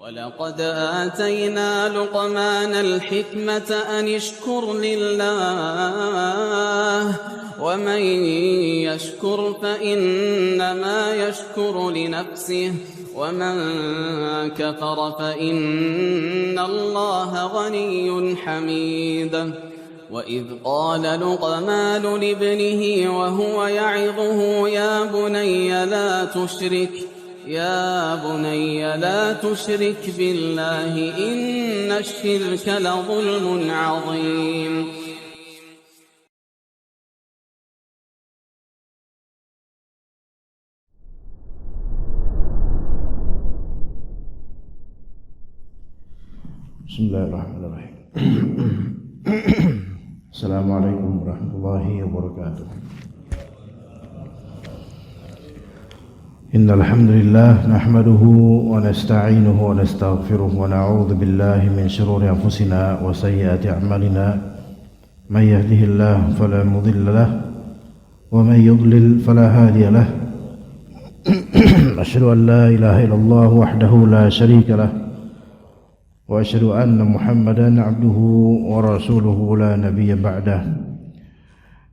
ولقد آتينا لقمان الحكمة أن اشكر لله ومن يشكر فإنما يشكر لنفسه ومن كفر فإن الله غني حميد وإذ قال لقمان لابنه وهو يعظه يا بني لا تشرك بالله إن الشرك لظلم عظيم. Bismillahirrahmanirrahim. Assalamualaikum warahmatullahi wabarakatuh. Innal hamdalillah nahmaduhu wa nasta'inuhu wa nastaghfiruh wa na'udzu billahi min shururi anfusina wa sayyiati a'malina. May yahdihillahu fala mudilla lahu wa may yudlil fala hadiya lahu. Asyhadu an la ilaha illallah wahdahu la syarika lahu wa asyhadu anna Muhammadan 'abduhu wa rasuluhu la nabiyya ba'dahu.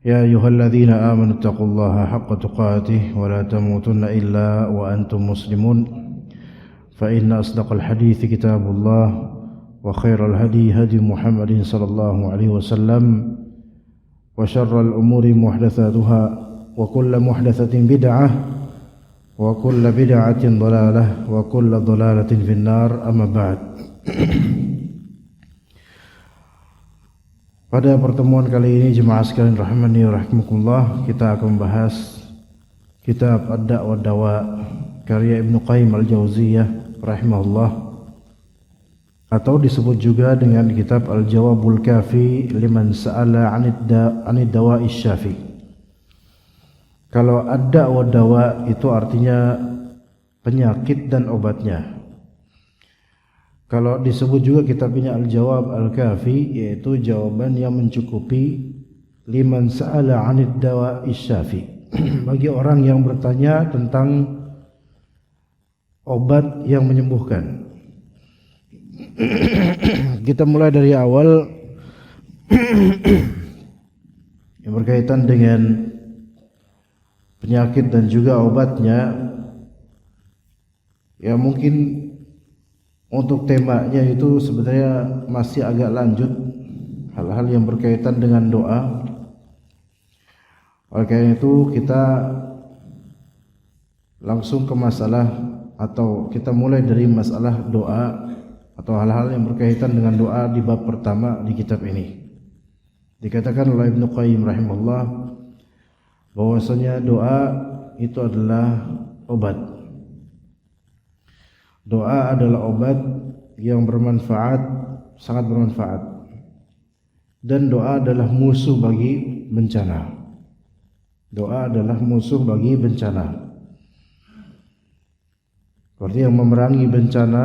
Ya ayyuhalladzina amanu taqullaha haqqa tuqatih wa la tamutunna illa wa antum muslimun. Fa inna asdaqal hadithi kitabullah wa khairal hadi hadi Muhammadin sallallahu alaihi wasallam wa syarral umuri muhdatsatuha wa kullu muhdatsatin bid'ah wa kullu bid'atin dhalalah wa kullu dhalalatin finnar. Amma ba'd. Pada pertemuan kali ini jemaah sekalian rahimani wa rahimakumullah, kita akan membahas kitab Ad-Da' wa Dawa karya Ibnu Qayyim Al-Jauziyah rahimahullah, atau disebut juga dengan kitab Al-Jawabul Kafi liman sa'ala 'anid dawa'i syafi. Kalau Ad-Da' wa Dawa itu artinya penyakit dan obatnya. Kalau disebut juga kitabnya Al-Jawab Al-Kafi, yaitu jawaban yang mencukupi liman sa'ala 'anid dawa'i syafi, bagi orang yang bertanya tentang obat yang menyembuhkan. Kita mulai dari awal yang berkaitan dengan penyakit dan juga obatnya. Ya mungkin untuk temanya itu sebenarnya masih agak lanjut, hal-hal yang berkaitan dengan doa. Oleh karena itu kita langsung ke masalah, atau kita mulai dari masalah doa atau hal-hal yang berkaitan dengan doa di bab pertama di kitab ini. Dikatakan oleh Ibnu Qayyim rahimahullah bahwasanya doa itu adalah obat. Doa adalah obat yang bermanfaat, sangat bermanfaat. Dan doa adalah musuh bagi bencana. Doa adalah musuh bagi bencana. Artinya yang memerangi bencana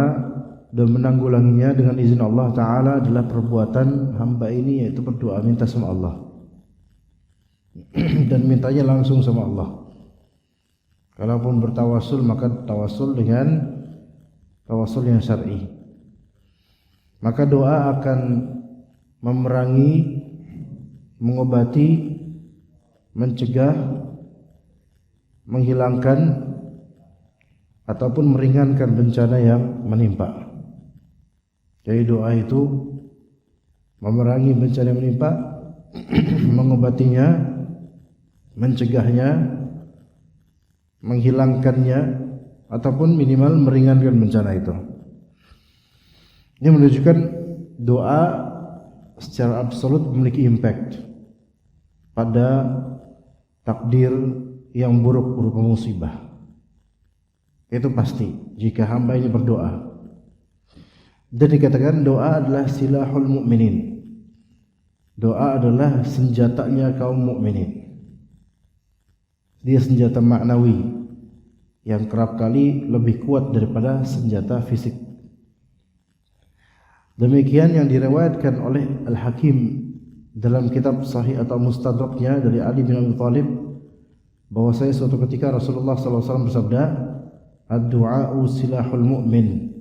dan menanggulanginya dengan izin Allah Ta'ala adalah perbuatan hamba ini, yaitu berdoa, minta sama Allah. Dan mintanya langsung sama Allah. Kalaupun bertawasul, maka tawasul dengan tawasul yang syar'i. Maka doa akan memerangi, mengobati, mencegah, menghilangkan ataupun meringankan bencana yang menimpa. Jadi doa itu memerangi bencana yang menimpa, mengobatinya, mencegahnya, menghilangkannya, ataupun minimal meringankan bencana itu. Ini menunjukkan doa secara absolut memiliki impact pada takdir yang buruk berupa musibah. Itu pasti jika hamba ini berdoa. Dan dikatakan doa adalah silahul mu'minin. Doa adalah senjatanya kaum mukminin. Dia senjata maknawi yang kerap kali lebih kuat daripada senjata fisik. Demikian yang diriwayatkan oleh Al-Hakim dalam kitab Sahih atau Mustadraknya dari Ali bin Abi Thalib, bahwasanya suatu ketika Rasulullah SAW bersabda, "Ad-du'a'u silahul mu'min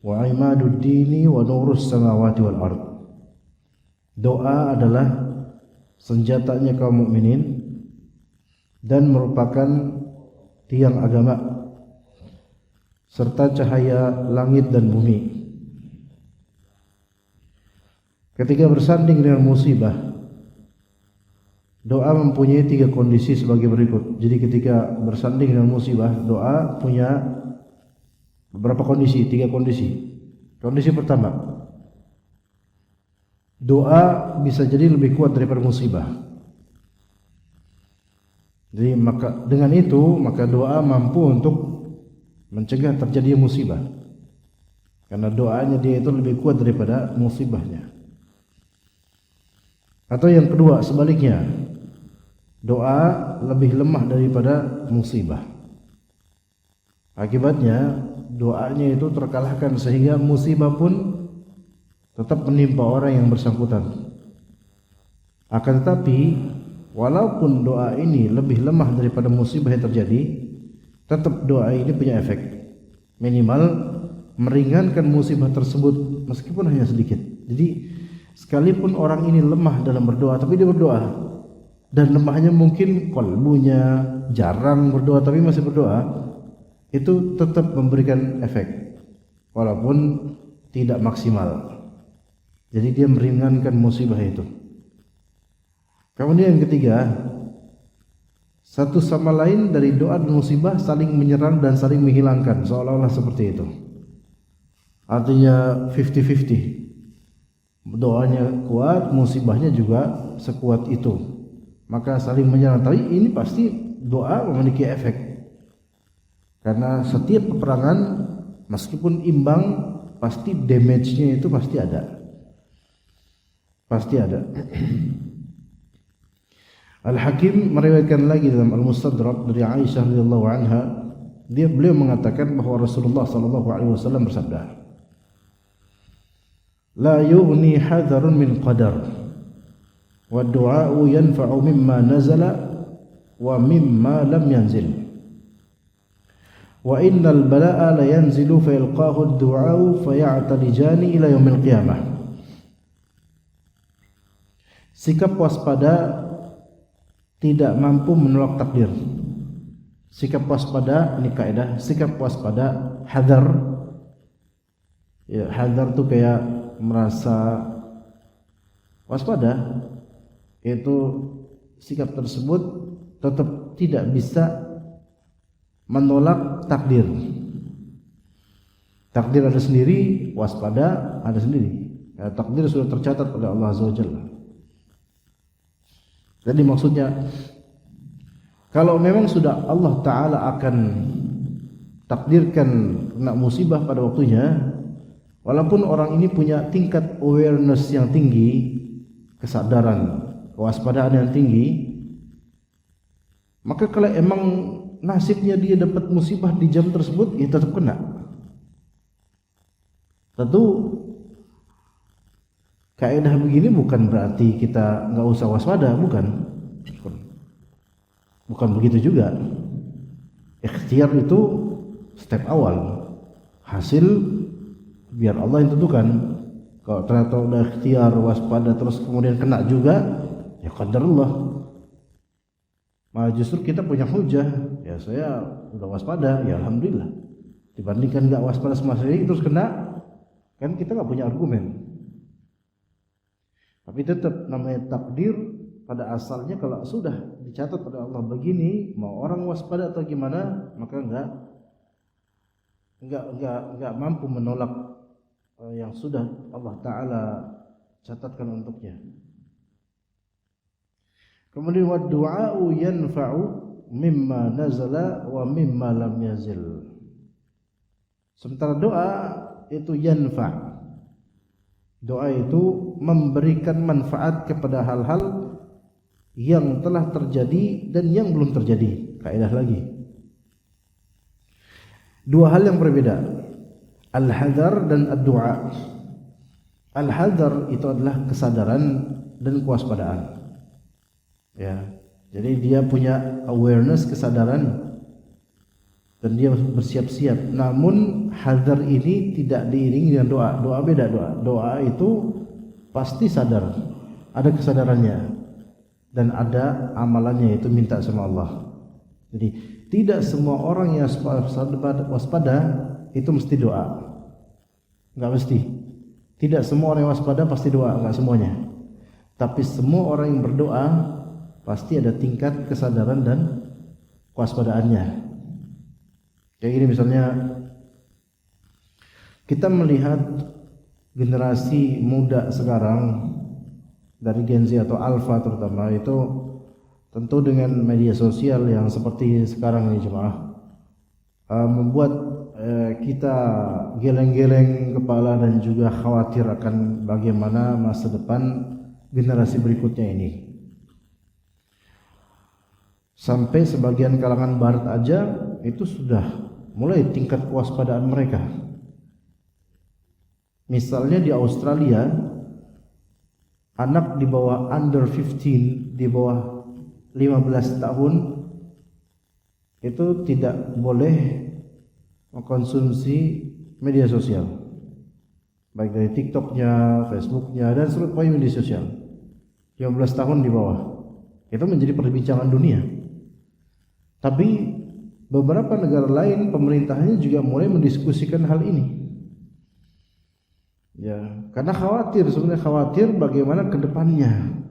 wa imadud dini wa nurus samawati wal ard. Doa adalah senjatanya kaum mukminin dan merupakan tiang agama serta cahaya langit dan bumi. Ketika bersanding dengan musibah, doa mempunyai 3 kondisi sebagai berikut. Jadi ketika bersanding dengan musibah, doa punya beberapa kondisi, 3 kondisi. Kondisi pertama, doa bisa jadi lebih kuat daripada musibah. Jadi dengan itu maka doa mampu untuk mencegah terjadinya musibah. Karena doanya dia itu lebih kuat daripada musibahnya. Atau yang kedua sebaliknya, doa lebih lemah daripada musibah. Akibatnya doanya itu terkalahkan sehingga musibah pun tetap menimpa orang yang bersangkutan. Akan tetapi walaupun doa ini lebih lemah daripada musibah yang terjadi, tetap doa ini punya efek. Minimal meringankan musibah tersebut meskipun hanya sedikit. Jadi sekalipun orang ini lemah dalam berdoa, tapi dia berdoa, dan lemahnya mungkin kalbunya, jarang berdoa tapi masih berdoa, itu tetap memberikan efek walaupun tidak maksimal. Jadi dia meringankan musibah itu. Kemudian yang ketiga, satu sama lain dari doa dan musibah saling menyerang dan saling menghilangkan, seolah-olah seperti itu. Artinya 50-50. Doanya kuat, musibahnya juga sekuat itu. Maka saling menyerang. Tapi ini pasti doa memiliki efek. Karena setiap peperangan meskipun imbang, pasti damage-nya itu pasti ada. Pasti ada. Al-Hakim meriwayatkan lagi dalam Al-Mustadrak dari Aisyah radhiyallahu anha, beliau mengatakan bahwa Rasulullah sallallahu alaihi wasallam bersabda, la yughni hadharun min qadar wa du'a'u yanfa'u mimma nazala wa mimma lam yanzil wa innal bala'a la yanzilu fa yalqahu ad-du'a'u fa ya'talijani ila yaumil qiyamah. Sikap waspada tidak mampu menolak takdir. Sikap waspada, ini kaidah, sikap waspada, hadar. Ya, hadar tuh kayak merasa waspada, itu sikap tersebut tetap tidak bisa menolak takdir. Takdir ada sendiri, waspada ada sendiri. Ya, takdir sudah tercatat oleh Allah Azza wa Jalla. Jadi maksudnya, kalau memang sudah Allah Ta'ala akan takdirkan kena musibah pada waktunya, walaupun orang ini punya tingkat awareness yang tinggi, kesadaran, kewaspadaan yang tinggi, maka kalau emang nasibnya dia dapat musibah di jam tersebut, ya tetap kena. Tentu kaidah begini bukan berarti kita nggak usah waspada, bukan begitu juga. Ikhtiar itu step awal, hasil biar Allah yang tentukan. Kalau ternyata udah ikhtiar waspada terus kemudian kena juga, ya qadarullah. Malah justru kita punya hujah, ya saya udah waspada, ya alhamdulillah. Dibandingkan nggak waspada sama sekali terus kena, kan kita nggak punya argumen. Tapi tetap namanya takdir pada asalnya, kalau sudah dicatat oleh Allah begini, mau orang waspada atau gimana, maka enggak mampu menolak yang sudah Allah Ta'ala catatkan untuknya. Kemudian wa du'a'u yanfa'u mimma nazala wa mimma lam yazil. Sementara doa itu yanfa'. Doa itu memberikan manfaat kepada hal-hal yang telah terjadi dan yang belum terjadi. Kaidah lagi. Dua hal yang berbeda. Al-hadar dan ad-du'a. Al-hadar itu adalah kesadaran dan kewaspadaan. Ya. Jadi dia punya awareness, kesadaran, dan dia bersiap-siap. Namun hadar ini tidak diiringi dengan doa. Doa beda. Doa itu pasti sadar, ada kesadarannya dan ada amalannya, itu minta sama Allah. Jadi tidak semua orang yang waspada itu mesti doa, nggak mesti. Tidak semua orang yang waspada pasti doa, nggak semuanya. Tapi semua orang yang berdoa pasti ada tingkat kesadaran dan kewaspadaannya. Kayak gini misalnya, kita melihat generasi muda sekarang dari Gen Z atau Alpha terutama, itu tentu dengan media sosial yang seperti sekarang ini jemaah membuat kita geleng-geleng kepala dan juga khawatir akan bagaimana masa depan generasi berikutnya ini. Sampai sebagian kalangan barat aja itu sudah mulai tingkat kewaspadaan mereka. Misalnya di Australia, anak di bawah under 15, di bawah 15 tahun itu tidak boleh mengkonsumsi media sosial, baik dari TikToknya, Facebooknya, dan seluruh media sosial. 15 tahun di bawah itu menjadi perbincangan dunia. Tapi beberapa negara lain pemerintahnya juga mulai mendiskusikan hal ini. Ya, karena sebenarnya khawatir bagaimana kedepannya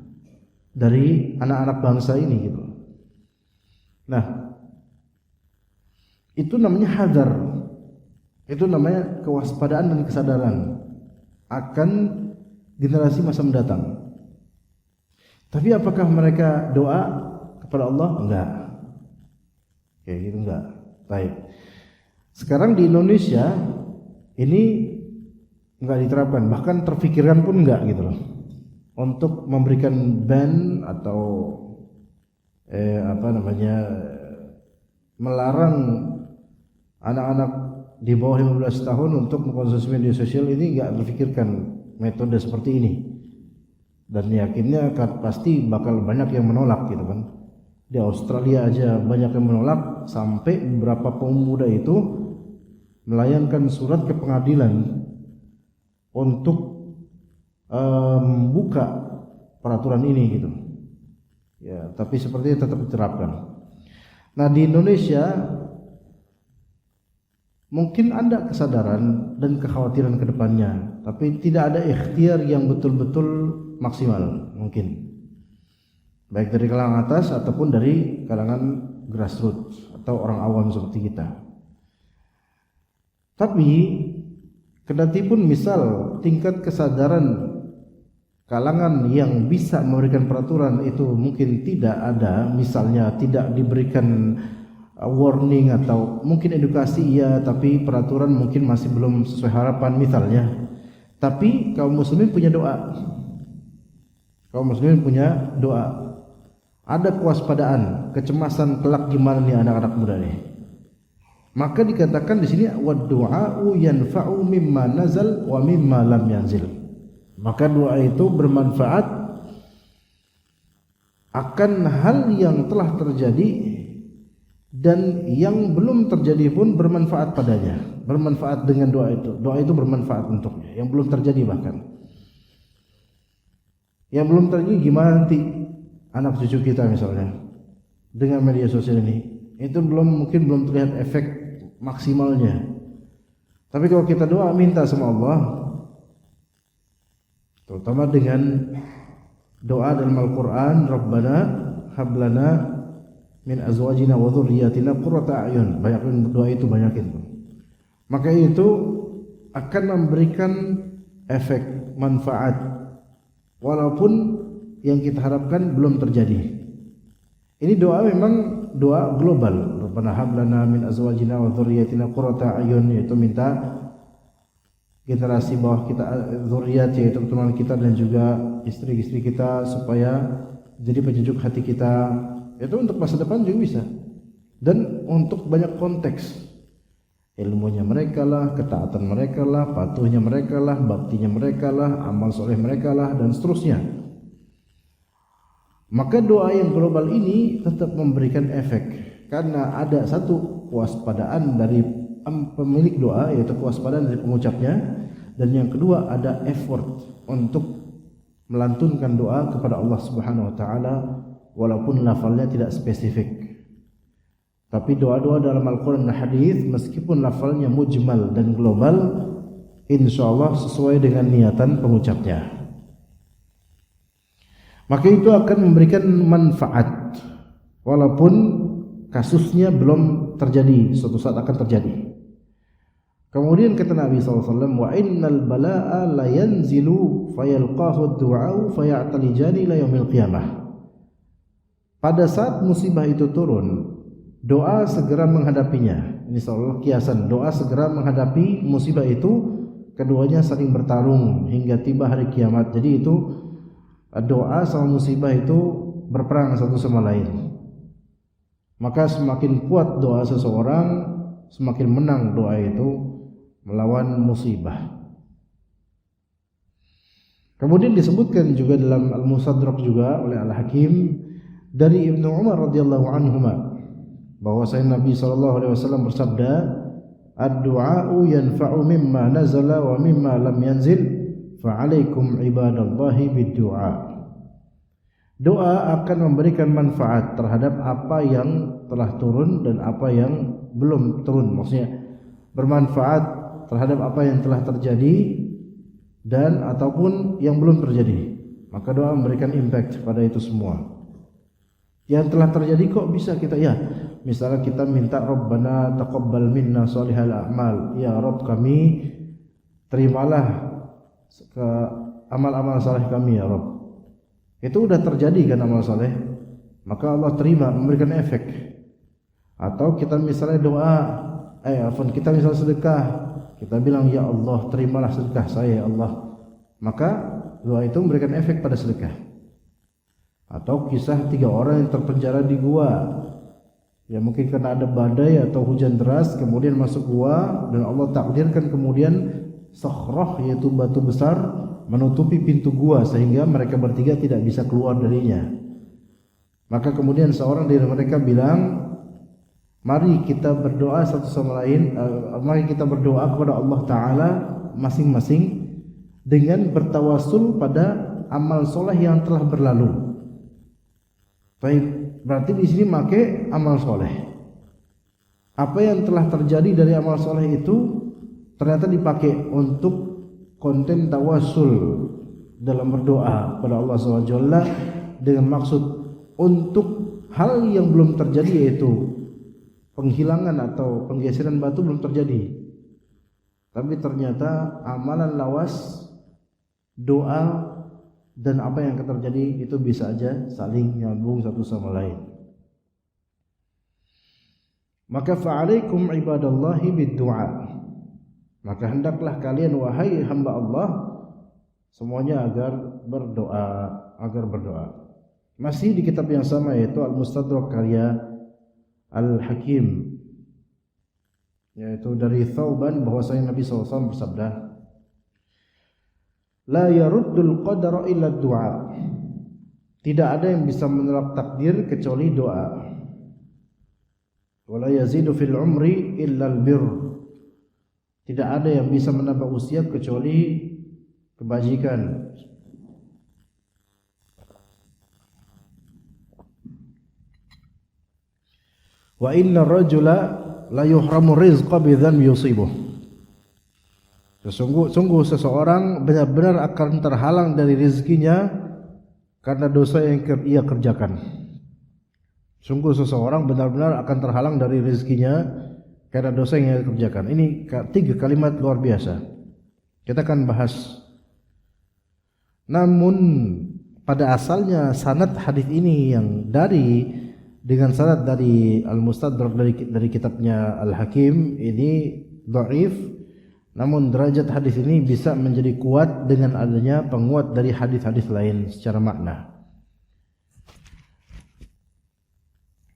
dari anak-anak bangsa ini gitu. Nah, itu namanya hadar. Itu namanya kewaspadaan dan kesadaran akan generasi masa mendatang. Tapi apakah mereka doa kepada Allah? Enggak. Kayak gitu enggak. Baik. Sekarang di Indonesia ini enggak diterapkan, bahkan terfikirkan pun enggak gitu loh. Untuk memberikan ban atau melarang anak-anak di bawah 15 tahun untuk mengkonsumsi media sosial, ini enggak terfikirkan metode seperti ini. Dan yakinnya pasti bakal banyak yang menolak gitu kan. Di Australia aja banyak yang menolak, sampai beberapa pemuda itu melayangkan surat ke pengadilan untuk membuka peraturan ini gitu. Ya, tapi sepertinya tetap diterapkan. Nah, di Indonesia mungkin ada kesadaran dan kekhawatiran ke depannya, tapi tidak ada ikhtiar yang betul-betul maksimal mungkin. Baik dari kalangan atas ataupun dari kalangan grassroots atau orang awam seperti kita. Tapi kendati pun misal tingkat kesadaran kalangan yang bisa memberikan peraturan itu mungkin tidak ada, misalnya tidak diberikan warning atau mungkin edukasi ya, tapi peraturan mungkin masih belum sesuai harapan misalnya. Tapi kaum muslimin punya doa. Kaum muslimin punya doa. Ada kewaspadaan, kecemasan kelak gimana nih anak-anak muda nih. Maka dikatakan di sini wad-du'a'u yanfa'u mimma nazal wa mimma lam yanzil. Maka doa itu bermanfaat akan hal yang telah terjadi dan yang belum terjadi pun bermanfaat padanya. Bermanfaat dengan doa itu. Doa itu bermanfaat untuknya, yang belum terjadi bahkan. Yang belum terjadi gimana nanti anak cucu kita misalnya dengan media sosial ini, itu mungkin belum terlihat efek maksimalnya. Tapi kalau kita doa minta sama Allah, terutama dengan doa dalam Al-Quran, Rabbana hablana min azwajina wa dhurriyyatina qurrata a'yun, banyakin doa itu, banyakin. Maka itu akan memberikan efek manfaat walaupun yang kita harapkan belum terjadi. Ini doa memang doa global. Rabbana hab lana min azwajina wa dzurriyyatina qurrata a'yun, yaitu minta generasi bawah kita, zuriat yaitu keturunan kita dan juga istri-istri kita supaya jadi penyejuk hati kita. Itu untuk masa depan juga bisa. Dan untuk banyak konteks. Ilmunya mereka lah, ketaatan mereka lah, patuhnya mereka lah, baktinya mereka lah, amal soleh mereka lah, dan seterusnya. Maka doa yang global ini tetap memberikan efek. karena ada satu kewaspadaan dari pemilik doa, yaitu kewaspadaan dari pengucapnya, dan yang kedua ada effort untuk melantunkan doa kepada Allah Subhanahu wa taala walaupun lafalnya tidak spesifik. Tapi doa-doa dalam Al-Qur'an dan hadis meskipun lafalnya mujmal dan global, insyaallah sesuai dengan niatan pengucapnya, maka itu akan memberikan manfaat walaupun kasusnya belum terjadi, suatu saat akan terjadi. Kemudian kata Nabi SAW, wa innal bala'a la yanzilu fayalqahu ad-du'a'u faya'talijani ila yaumil qiyamah. Pada saat musibah itu turun, doa segera menghadapinya. Ini seolah kiasan, doa segera menghadapi musibah itu, keduanya saling bertarung hingga tiba hari kiamat. Jadi itu doa sama musibah itu berperang satu sama lain. Maka semakin kuat doa seseorang, semakin menang doa itu melawan musibah. Kemudian disebutkan juga dalam Al-Mustadrak juga oleh Al-Hakim dari Ibnu Umar radhiyallahu anhuma bahwasanya Nabi SAW bersabda, ad-du'a'u yanfa'u mimma nazala wa mimma lam yanzil fa'alaikum ibadallahi bid-du'a. Doa akan memberikan manfaat terhadap apa yang telah turun dan apa yang belum turun. Maksudnya bermanfaat terhadap apa yang telah terjadi dan ataupun yang belum terjadi. Maka doa memberikan impact pada itu semua. Yang telah terjadi kok bisa kita, ya misalnya kita minta Rabbana taqabbal minna shalihal a'mal, ya Rabb kami terimalah ke amal-amal saleh kami ya Rabb. Itu sudah terjadi kan amal saleh, maka Allah terima, memberikan efek. Atau kita misalnya doa, kita misalnya sedekah, kita bilang ya Allah terimalah sedekah saya ya Allah, maka doa itu memberikan efek pada sedekah. Atau kisah 3 orang yang terpenjara di gua, ya mungkin karena ada badai atau hujan deras kemudian masuk gua, dan Allah takdirkan kemudian sakhrah yaitu batu besar menutupi pintu gua sehingga mereka bertiga tidak bisa keluar darinya. Maka kemudian seorang dari mereka bilang, mari kita berdoa satu sama lain, mari kita berdoa kepada Allah Ta'ala masing-masing dengan bertawasul pada amal soleh yang telah berlalu. Baik, berarti di sini pakai amal soleh. Apa yang telah terjadi dari amal soleh itu ternyata dipakai untuk konten tawasul dalam berdoa pada Allah SWT dengan maksud untuk hal yang belum terjadi, yaitu penghilangan atau penggeseran batu belum terjadi, tapi ternyata amalan lawas, doa dan apa yang akan terjadi itu bisa aja saling nyambung satu sama lain. Maka fa'alaikum ibadallahi bid-du'a, maka hendaklah kalian wahai hamba Allah semuanya agar berdoa. Masih di kitab yang sama, yaitu Al-Mustadrak karya Al-Hakim, yaitu dari Thauban bahwasanya Nabi SAW bersabda, la yaruddul qadara illa du'a, tidak ada yang bisa menolak takdir kecuali doa. Wala yazidu fil umri illa al-birr, tidak ada yang bisa menambah usia kecuali kebajikan. Wa inna rajula la yuhramu rizqa bidzan yusibuh, sungguh seseorang benar-benar akan terhalang dari rezekinya karena dosa yang ia kerjakan. Sungguh seseorang benar-benar akan terhalang dari rezekinya karena dosa yang ia kerjakan. Ini 3 kalimat luar biasa. Kita akan bahas. Namun pada asalnya sanad hadis ini yang dengan sanad dari Al-Mustadrak dari kitabnya Al-Hakim ini dhaif. Namun derajat hadis ini bisa menjadi kuat dengan adanya penguat dari hadis-hadis lain secara makna.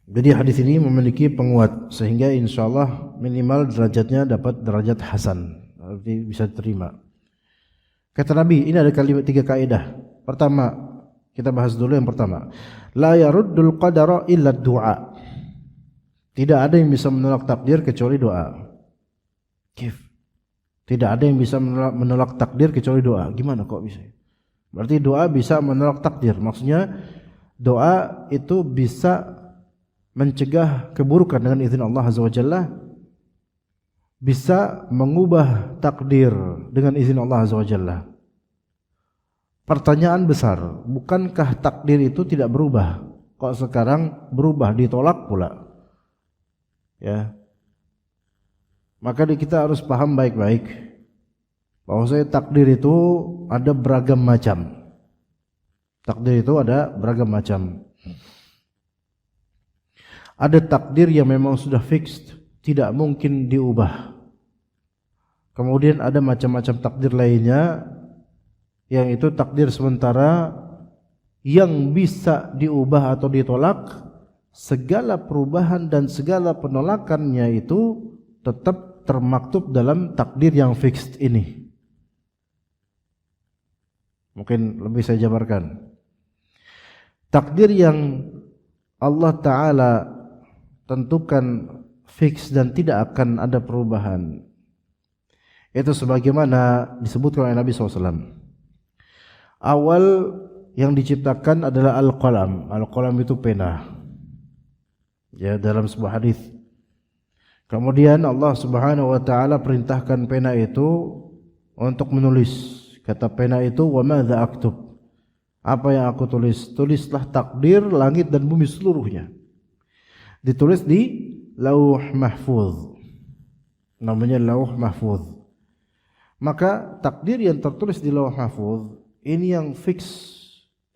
Jadi hadis ini memiliki penguat sehingga insyaallah minimal derajatnya dapat derajat hasan, arti bisa diterima. Kata Nabi, ini ada 3 kaidah. Pertama, kita bahas dulu yang pertama. La yaruddul qadara illa du'a. Tidak ada yang bisa menolak takdir kecuali doa. Tidak ada yang bisa menolak takdir kecuali doa. Gimana kok bisa? Berarti doa bisa menolak takdir. Maksudnya doa itu bisa mencegah keburukan dengan izin Allah Azza wa Jalla, bisa mengubah takdir dengan izin Allah Azza wa Jalla. Pertanyaan besar, bukankah takdir itu tidak berubah? Kok sekarang berubah, ditolak pula? Ya. Maka kita harus paham baik-baik bahwasanya takdir itu ada beragam macam. Takdir itu ada beragam macam. Ada takdir yang memang sudah fixed, tidak mungkin diubah. Kemudian ada macam-macam takdir lainnya yang itu takdir sementara yang bisa diubah atau ditolak. Segala perubahan dan segala penolakannya itu tetap termaktub dalam takdir yang fixed ini. Mungkin lebih saya jabarkan. Takdir yang Allah Ta'ala tentukan fix dan tidak akan ada perubahan, itu sebagaimana disebutkan oleh Nabi SAW. Awal yang diciptakan adalah Al-Qalam. Al-Qalam itu pena. Ya, dalam sebuah hadis. Kemudian Allah Subhanahu wa taala perintahkan pena itu untuk menulis. Kata pena itu, "Wa madza aktub?" Apa yang aku tulis? Tulislah takdir langit dan bumi seluruhnya. Ditulis di Lauh Mahfuz. Namanya Lauh Mahfuz. Maka takdir yang tertulis di Lauh Mahfuz ini yang fix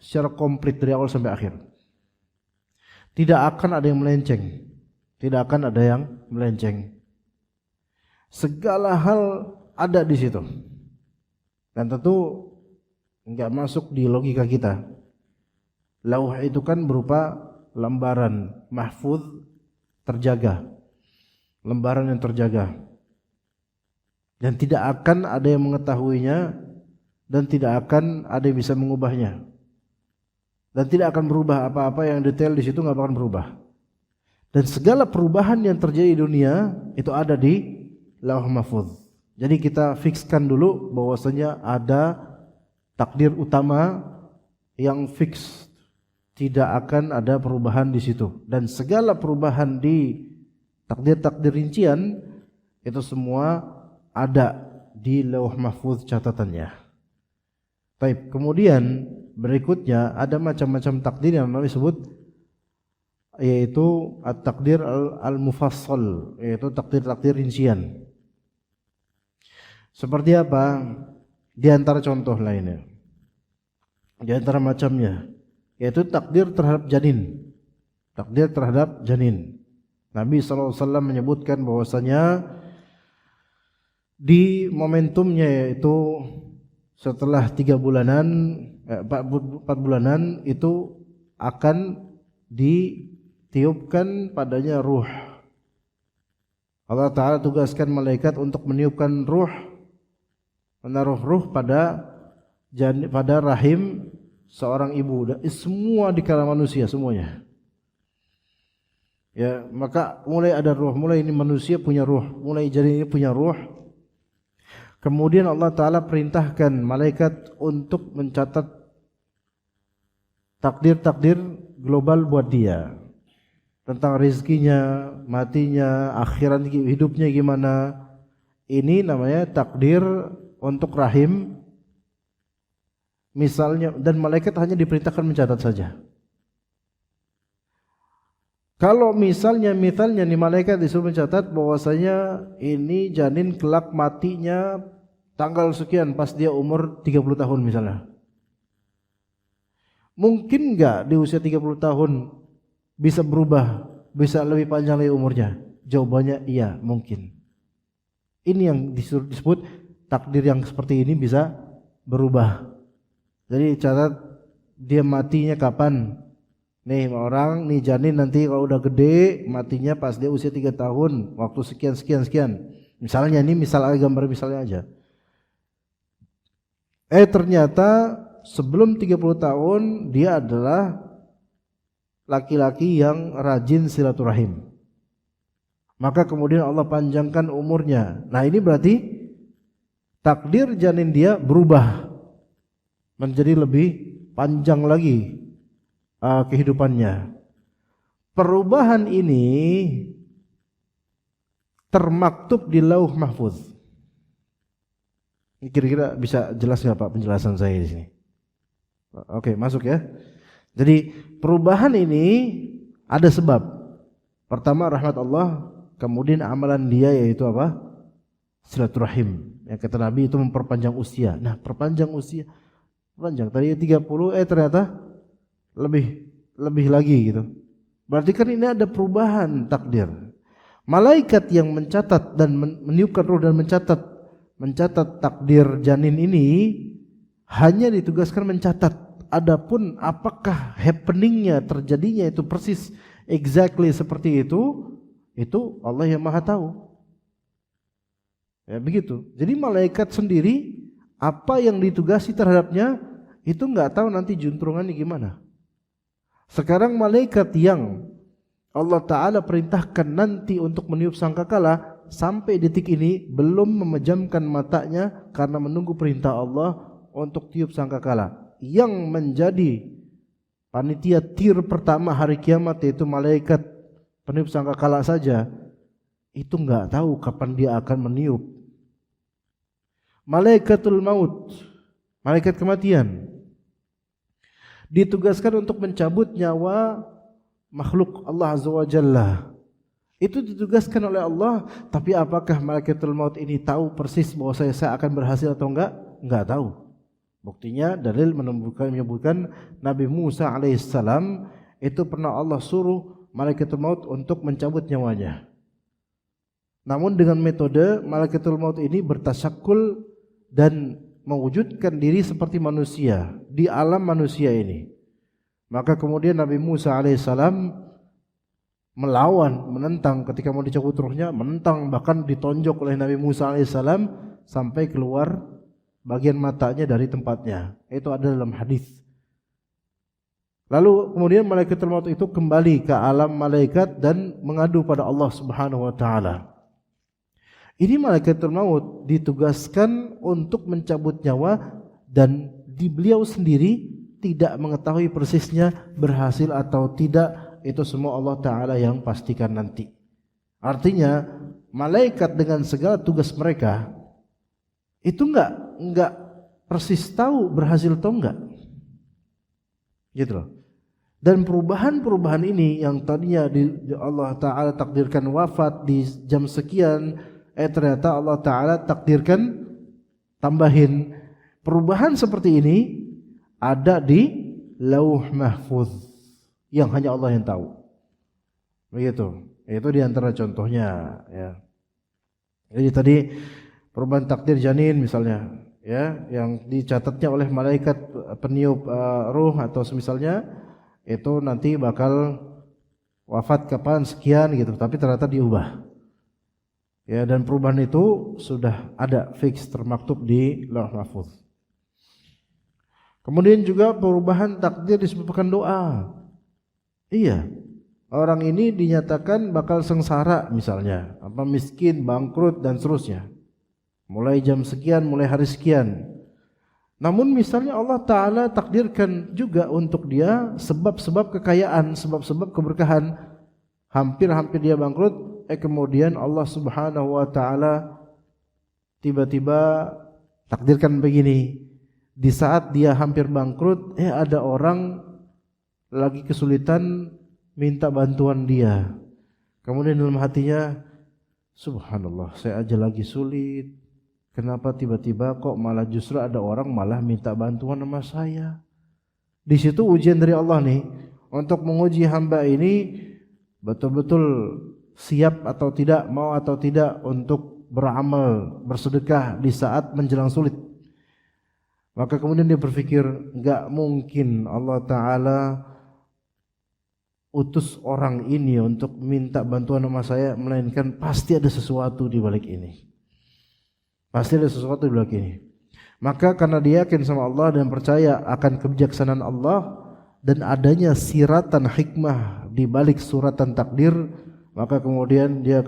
secara komplit dari awal sampai akhir. Tidak akan ada yang melenceng. Tidak akan ada yang melenceng. Segala hal ada di situ. Dan tentu enggak masuk di logika kita. Lauh itu kan berupa lembaran mahfuz terjaga. Lembaran yang terjaga. Dan tidak akan ada yang mengetahuinya dan tidak akan ada yang bisa mengubahnya. Dan tidak akan berubah apa-apa yang detail di situ, nggak akan berubah. Dan segala perubahan yang terjadi di dunia itu ada di Lauh Mahfuz. Jadi kita fikskan dulu bahwasanya ada takdir utama yang fix, tidak akan ada perubahan di situ. Dan segala perubahan di takdir-takdir rincian itu semua ada di Lauh Mahfuz catatannya. Baik, kemudian berikutnya ada macam-macam takdir yang Nabi sebut, yaitu at-takdir al-mufassal, yaitu takdir-takdir rincian. Seperti apa? Di antara contoh lainnya, di antara macamnya, yaitu takdir terhadap janin. Takdir terhadap janin. Nabi SAW menyebutkan bahwasanya di momentumnya, yaitu setelah 4 bulanan itu akan ditiupkan padanya ruh. Allah Ta'ala tugaskan malaikat untuk meniupkan ruh, menaruh ruh pada rahim seorang ibu. Dan semua di kalangan manusia semuanya. Ya, maka mulai ada ruh, mulai ini manusia punya ruh, mulai janin ini punya ruh. Kemudian Allah Ta'ala perintahkan malaikat untuk mencatat takdir-takdir global buat dia. Tentang rezekinya, matinya, akhirat hidupnya gimana. Ini namanya takdir untuk rahim. Misalnya, dan malaikat hanya diperintahkan mencatat saja. Kalau misalnya nih malaikat disuruh mencatat bahwasanya ini janin kelak matinya tanggal sekian pas dia umur 30 tahun misalnya. Mungkin enggak di usia 30 tahun bisa berubah, bisa lebih panjang lagi umurnya? Jawabannya iya, mungkin. Ini yang disebut takdir yang seperti ini bisa berubah. Jadi catat dia matinya kapan. Nih orang, nih janin nanti kalau udah gede matinya pas dia usia 3 tahun, waktu sekian. Misalnya ini gambar misalnya aja. Ternyata sebelum 30 tahun dia adalah laki-laki yang rajin silaturahim. maka kemudian Allah panjangkan umurnya. Nah, ini berarti takdir janin dia berubah menjadi lebih panjang lagi kehidupannya. Perubahan ini termaktub di Lauh Mahfuz. Kira-kira bisa jelas nggak Pak penjelasan saya di sini? Oke, masuk ya. Jadi perubahan ini ada sebab. Pertama rahmat Allah, kemudian amalan dia yaitu apa? Silaturahim. Yang kata Nabi itu memperpanjang usia. Nah, perpanjang usia. Panjang tadi 30 ternyata lebih lagi gitu. Berarti kan ini ada perubahan takdir. Malaikat yang mencatat dan meniupkan roh dan mencatat takdir janin ini hanya ditugaskan mencatat. Adapun apakah happeningnya, terjadinya itu persis exactly seperti itu Allah yang Maha tahu. Ya begitu. Jadi malaikat sendiri apa yang ditugasi terhadapnya itu nggak tahu nanti juntrungannya gimana. Sekarang malaikat yang Allah Ta'ala perintahkan nanti untuk meniup sangkakala sampai detik ini belum memejamkan matanya karena menunggu perintah Allah untuk tiup sangkakala. Yang menjadi panitia tir pertama hari kiamat yaitu malaikat peniup sangkakala saja itu nggak tahu kapan dia akan meniup. Malaikatul maut, malaikat kematian, ditugaskan untuk mencabut nyawa makhluk Allah Azza wa Jalla. Itu ditugaskan oleh Allah, tapi apakah malaikatul maut ini tahu persis bahwa saya akan berhasil atau enggak? Enggak tahu. Buktinya dalil menyebutkan Nabi Musa alaihissalam itu pernah Allah suruh malaikatul maut untuk mencabut nyawanya. Namun dengan metode malaikatul maut ini bertasakkul dan mewujudkan diri seperti manusia di alam manusia ini. Maka kemudian Nabi Musa alaihissalam melawan, menentang ketika mau dicabut ruhnya, menentang bahkan ditonjok oleh Nabi Musa alaihissalam sampai keluar bagian matanya dari tempatnya. Itu ada dalam hadis. Lalu kemudian malaikatul maut itu kembali ke alam malaikat dan mengadu pada Allah Subhanahu wa taala. Ini malaikatul maut ditugaskan untuk mencabut nyawa dan beliau sendiri tidak mengetahui persisnya berhasil atau tidak. Itu semua Allah Ta'ala yang pastikan nanti. Artinya malaikat dengan segala tugas mereka itu enggak persis tahu berhasil atau enggak. Gitu loh. Dan perubahan-perubahan ini yang tadinya Allah Ta'ala takdirkan wafat di jam sekian, ternyata Allah Ta'ala takdirkan tambahin. Perubahan seperti ini ada di Lauh Mahfuz yang hanya Allah yang tahu. Begitu. Itu diantara contohnya ya. Jadi tadi perubahan takdir janin misalnya ya, yang dicatatnya oleh malaikat peniup ruh atau semisalnya itu nanti bakal wafat kapan sekian gitu, tapi ternyata diubah. Ya, dan perubahan itu sudah ada fix termaktub di Lauh Mahfuz. Kemudian juga perubahan takdir disebabkan doa. Iya. Orang ini dinyatakan bakal sengsara misalnya, apa miskin, bangkrut dan seterusnya. Mulai jam sekian, mulai hari sekian. Namun misalnya Allah Ta'ala takdirkan juga untuk dia sebab-sebab kekayaan, sebab-sebab keberkahan. Hampir-hampir dia bangkrut, kemudian Allah Subhanahu wa Ta'ala tiba-tiba takdirkan begini. Di saat dia hampir bangkrut, ada orang lagi kesulitan minta bantuan dia. Kemudian dalam hatinya, subhanallah, saya aja lagi sulit. Kenapa tiba-tiba kok malah justru ada orang malah minta bantuan sama saya? Di situ ujian dari Allah nih untuk menguji hamba ini betul-betul siap atau tidak, mau atau tidak untuk beramal, bersedekah di saat menjelang sulit. Maka kemudian dia berpikir, enggak mungkin Allah Ta'ala utus orang ini untuk minta bantuan sama saya, melainkan pasti ada sesuatu di balik ini. Pasti ada sesuatu di balik ini. Maka karena dia yakin sama Allah dan percaya akan kebijaksanaan Allah dan adanya siratan hikmah di balik suratan takdir, maka kemudian dia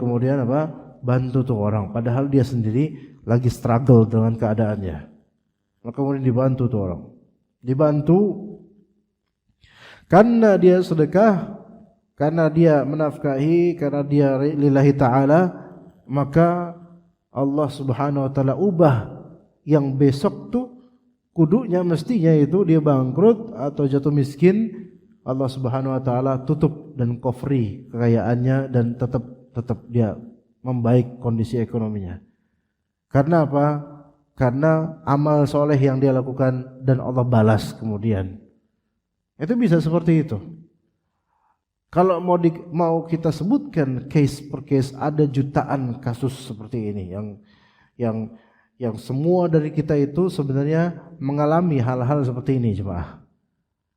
bantu tuh orang, padahal dia sendiri lagi struggle dengan keadaannya. Maka kemudian dibantu tuh orang, dibantu karena dia sedekah, karena dia menafkahi, karena dia lillahi ta'ala, maka Allah subhanahu wa ta'ala ubah yang besok tuh kudunya mestinya itu dia bangkrut atau jatuh miskin, Allah subhanahu wa ta'ala tutup dan kofri kekayaannya dan tetap dia membaik kondisi ekonominya. Karena apa? Karena amal soleh yang dia lakukan dan Allah balas kemudian. Itu bisa seperti itu. Kalau mau kita sebutkan case per case, ada jutaan kasus seperti ini yang semua dari kita itu sebenarnya mengalami hal-hal seperti ini, jemaah.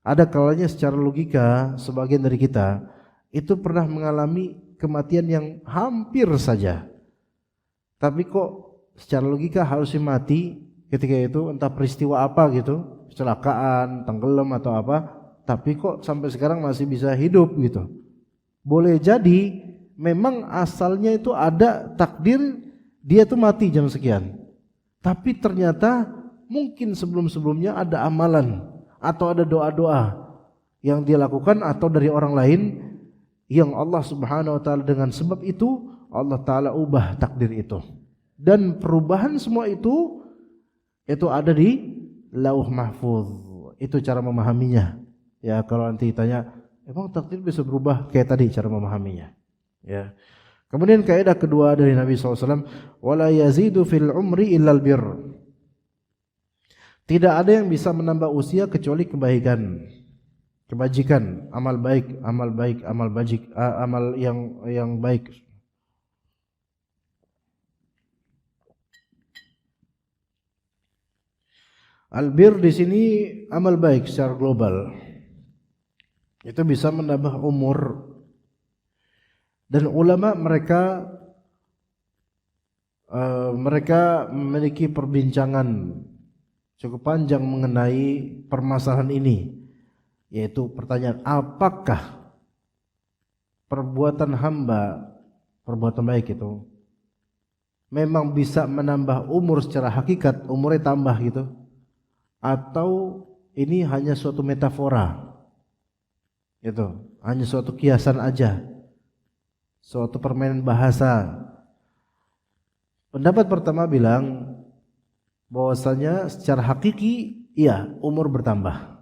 Ada kalanya secara logika sebagian dari kita itu pernah mengalami kematian yang hampir saja, tapi kok secara logika harusnya mati ketika itu, entah peristiwa apa gitu, kecelakaan, tenggelam atau apa. Tapi kok sampai sekarang masih bisa hidup gitu. Boleh jadi memang asalnya itu ada takdir dia tuh mati jam sekian. Tapi ternyata mungkin sebelum-sebelumnya ada amalan atau ada doa-doa yang dia lakukan atau dari orang lain yang Allah subhanahu wa ta'ala dengan sebab itu Allah ta'ala ubah takdir itu. Dan perubahan semua itu ada di Lauh Mahfuz. Itu cara memahaminya. Ya, kalau nanti tanya, emang takdir bisa berubah? Kayak tadi cara memahaminya. Ya. Kemudian kaidah kedua dari Nabi SAW, wala yazidu fil umri illal bir. Tidak ada yang bisa menambah usia kecuali kebaikan, kebajikan, amal baik, amal yang baik. Albir di sini amal baik secara global. Itu bisa menambah umur. Dan ulama mereka memiliki perbincangan cukup panjang mengenai permasalahan ini, yaitu pertanyaan apakah perbuatan hamba, perbuatan baik itu memang bisa menambah umur secara hakikat, umurnya tambah gitu, atau ini hanya suatu metafora, itu hanya suatu kiasan aja, suatu permainan bahasa. Pendapat pertama bilang bahwasanya secara hakiki iya umur bertambah,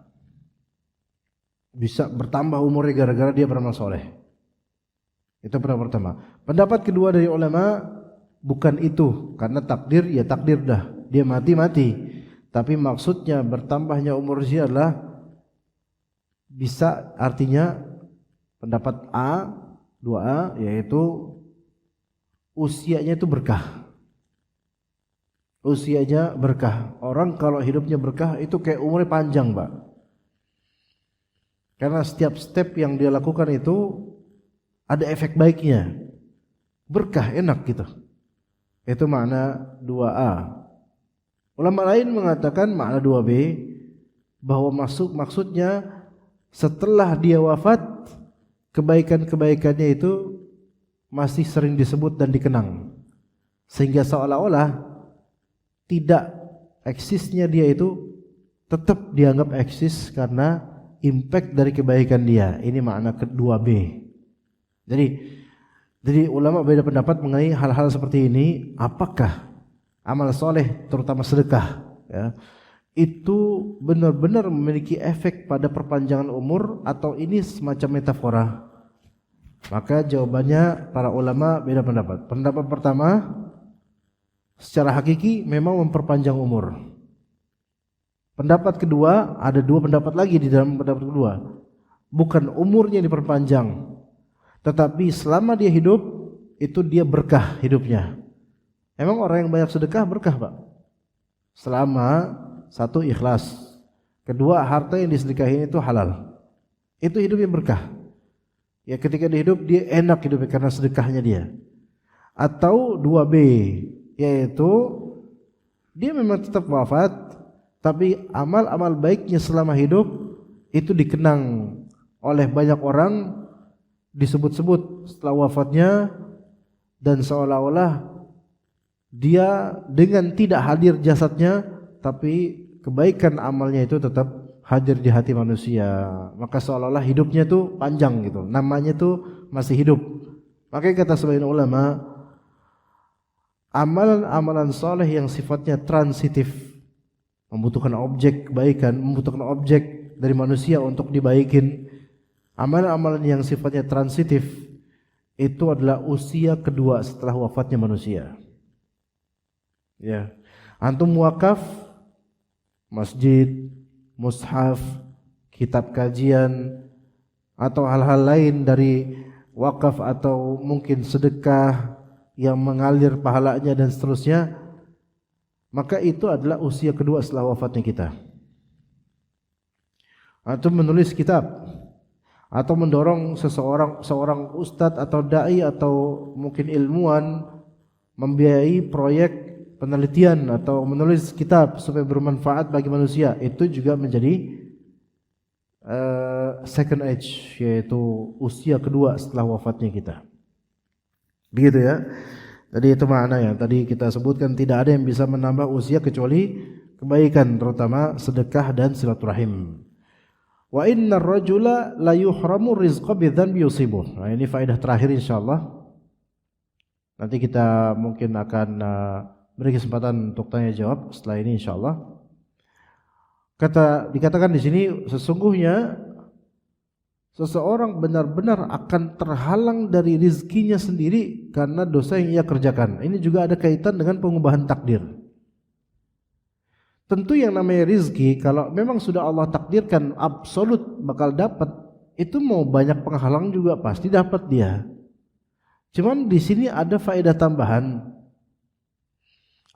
bisa bertambah umurnya gara-gara dia beramal soleh. Itu pendapat pertama. Pendapat kedua dari ulama bukan itu, karena takdir ya takdir dah, dia mati. Tapi maksudnya bertambahnya umur dia adalah bisa, artinya pendapat A, 2A, yaitu usianya itu berkah. Usianya berkah. Orang kalau hidupnya berkah itu kayak umurnya panjang, Pak. Karena setiap step yang dia lakukan itu ada efek baiknya. Berkah, enak gitu. Itu makna 2A. Ulama lain mengatakan makna 2B, bahwa maksudnya setelah dia wafat, kebaikan-kebaikannya itu masih sering disebut dan dikenang, sehingga seolah-olah tidak eksisnya dia itu tetap dianggap eksis karena impact dari kebaikan dia. Ini makna kedua B. Jadi ulama beda pendapat mengenai hal-hal seperti ini. Apakah amal soleh, terutama sedekah, ya, itu benar-benar memiliki efek pada perpanjangan umur atau ini semacam metafora? Maka jawabannya para ulama beda pendapat. Pendapat pertama, secara hakiki memang memperpanjang umur. Pendapat kedua, ada dua pendapat lagi di dalam pendapat kedua. Bukan umurnya diperpanjang, tetapi selama dia hidup itu dia berkah hidupnya. Emang orang yang banyak sedekah berkah, Pak? Selama satu ikhlas, kedua harta yang disedekahin itu halal, itu hidupnya berkah. Ya, ketika dia hidup dia enak hidupnya karena sedekahnya dia. Atau 2B, yaitu dia memang tetap wafat, tapi amal-amal baiknya selama hidup itu dikenang oleh banyak orang disebut-sebut setelah wafatnya, dan seolah-olah dia dengan tidak hadir jasadnya, tapi kebaikan amalnya itu tetap hadir di hati manusia. Maka seolah-olah hidupnya itu panjang gitu, namanya itu masih hidup. Makanya kata sebagian ulama, amalan-amalan soleh yang sifatnya transitif, membutuhkan objek kebaikan, membutuhkan objek dari manusia untuk dibaikin, amalan-amalan yang sifatnya transitif itu adalah usia kedua setelah wafatnya manusia. Ya, antum wakaf masjid, mushaf, kitab kajian, atau hal-hal lain dari wakaf atau mungkin sedekah yang mengalir pahalanya dan seterusnya, maka itu adalah usia kedua setelah wafatnya kita. Atau menulis kitab, atau mendorong seorang ustadz atau dai atau mungkin ilmuwan membiayai proyek penelitian atau menulis kitab supaya bermanfaat bagi manusia, itu juga menjadi second age, yaitu usia kedua setelah wafatnya kita. Begitu ya. Jadi itu maknanya. Tadi kita sebutkan tidak ada yang bisa menambah usia kecuali kebaikan, terutama sedekah dan silaturahim. Wa innar rajula la yuhramu rizqa bidzanbi yusibuh. Nah, ini faedah terakhir insyaallah. Nanti kita mungkin akan beri kesempatan untuk tanya jawab setelah ini insyaallah. Dikatakan di sini, sesungguhnya seseorang benar-benar akan terhalang dari rizkinya sendiri karena dosa yang ia kerjakan. Ini juga ada kaitan dengan pengubahan takdir. Tentu yang namanya rizki, kalau memang sudah Allah takdirkan absolut bakal dapat, itu mau banyak penghalang juga pasti dapat dia. Cuman di sini ada faedah tambahan,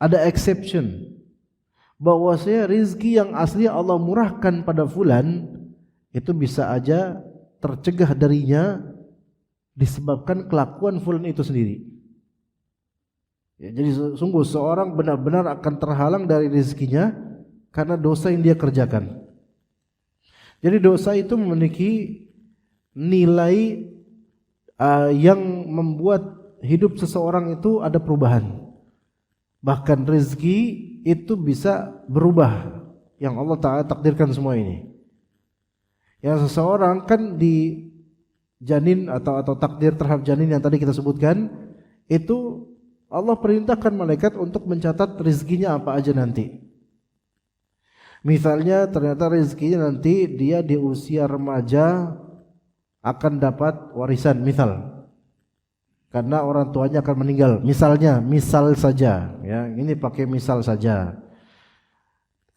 ada exception, bahwasanya rizki yang asli Allah murahkan pada fulan itu bisa aja tercegah darinya disebabkan kelakuan fulan itu sendiri. Ya, jadi sungguh seorang benar-benar akan terhalang dari rezekinya karena dosa yang dia kerjakan. Jadi dosa itu memiliki nilai yang membuat hidup seseorang itu ada perubahan. Bahkan rezeki itu bisa berubah, yang Allah Ta'ala takdirkan semua ini. Yang seseorang kan di janin atau takdir terhadap janin yang tadi kita sebutkan, itu Allah perintahkan malaikat untuk mencatat rezekinya apa aja nanti. Misalnya ternyata rezekinya nanti dia di usia remaja akan dapat warisan, misal, karena orang tuanya akan meninggal. Misalnya, misal saja, ya, ini pakai misal saja.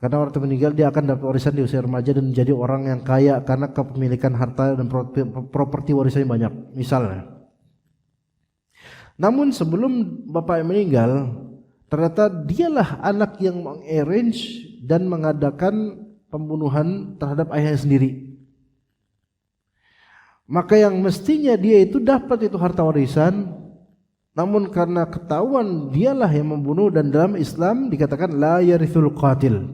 Karena orang tua meninggal, dia akan dapat warisan di usia remaja dan menjadi orang yang kaya karena kepemilikan harta dan properti warisannya banyak, misalnya. Namun sebelum bapak meninggal, ternyata dialah anak yang mengarrange dan mengadakan pembunuhan terhadap ayahnya sendiri. Maka yang mestinya dia itu dapat itu harta warisan, namun karena ketahuan dialah yang membunuh, dan dalam Islam dikatakan la yarithul qatil,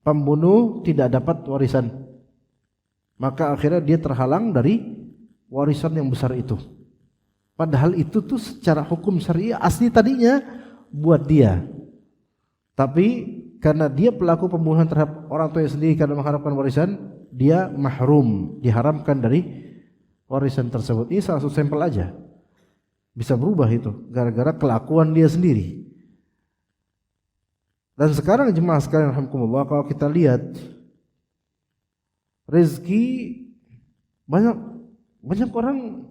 pembunuh tidak dapat warisan. Maka akhirnya dia terhalang dari warisan yang besar itu. Padahal itu tuh secara hukum syariah asli tadinya buat dia. Tapi karena dia pelaku pembunuhan terhadap orang tuanya sendiri karena mengharapkan warisan, dia mahrum, diharamkan dari warisan tersebut. Ini salah satu sampel aja. Bisa berubah itu gara-gara kelakuan dia sendiri. Dan sekarang jemaah sekalian alhamdulillah, kalau kita lihat rezeki, banyak orang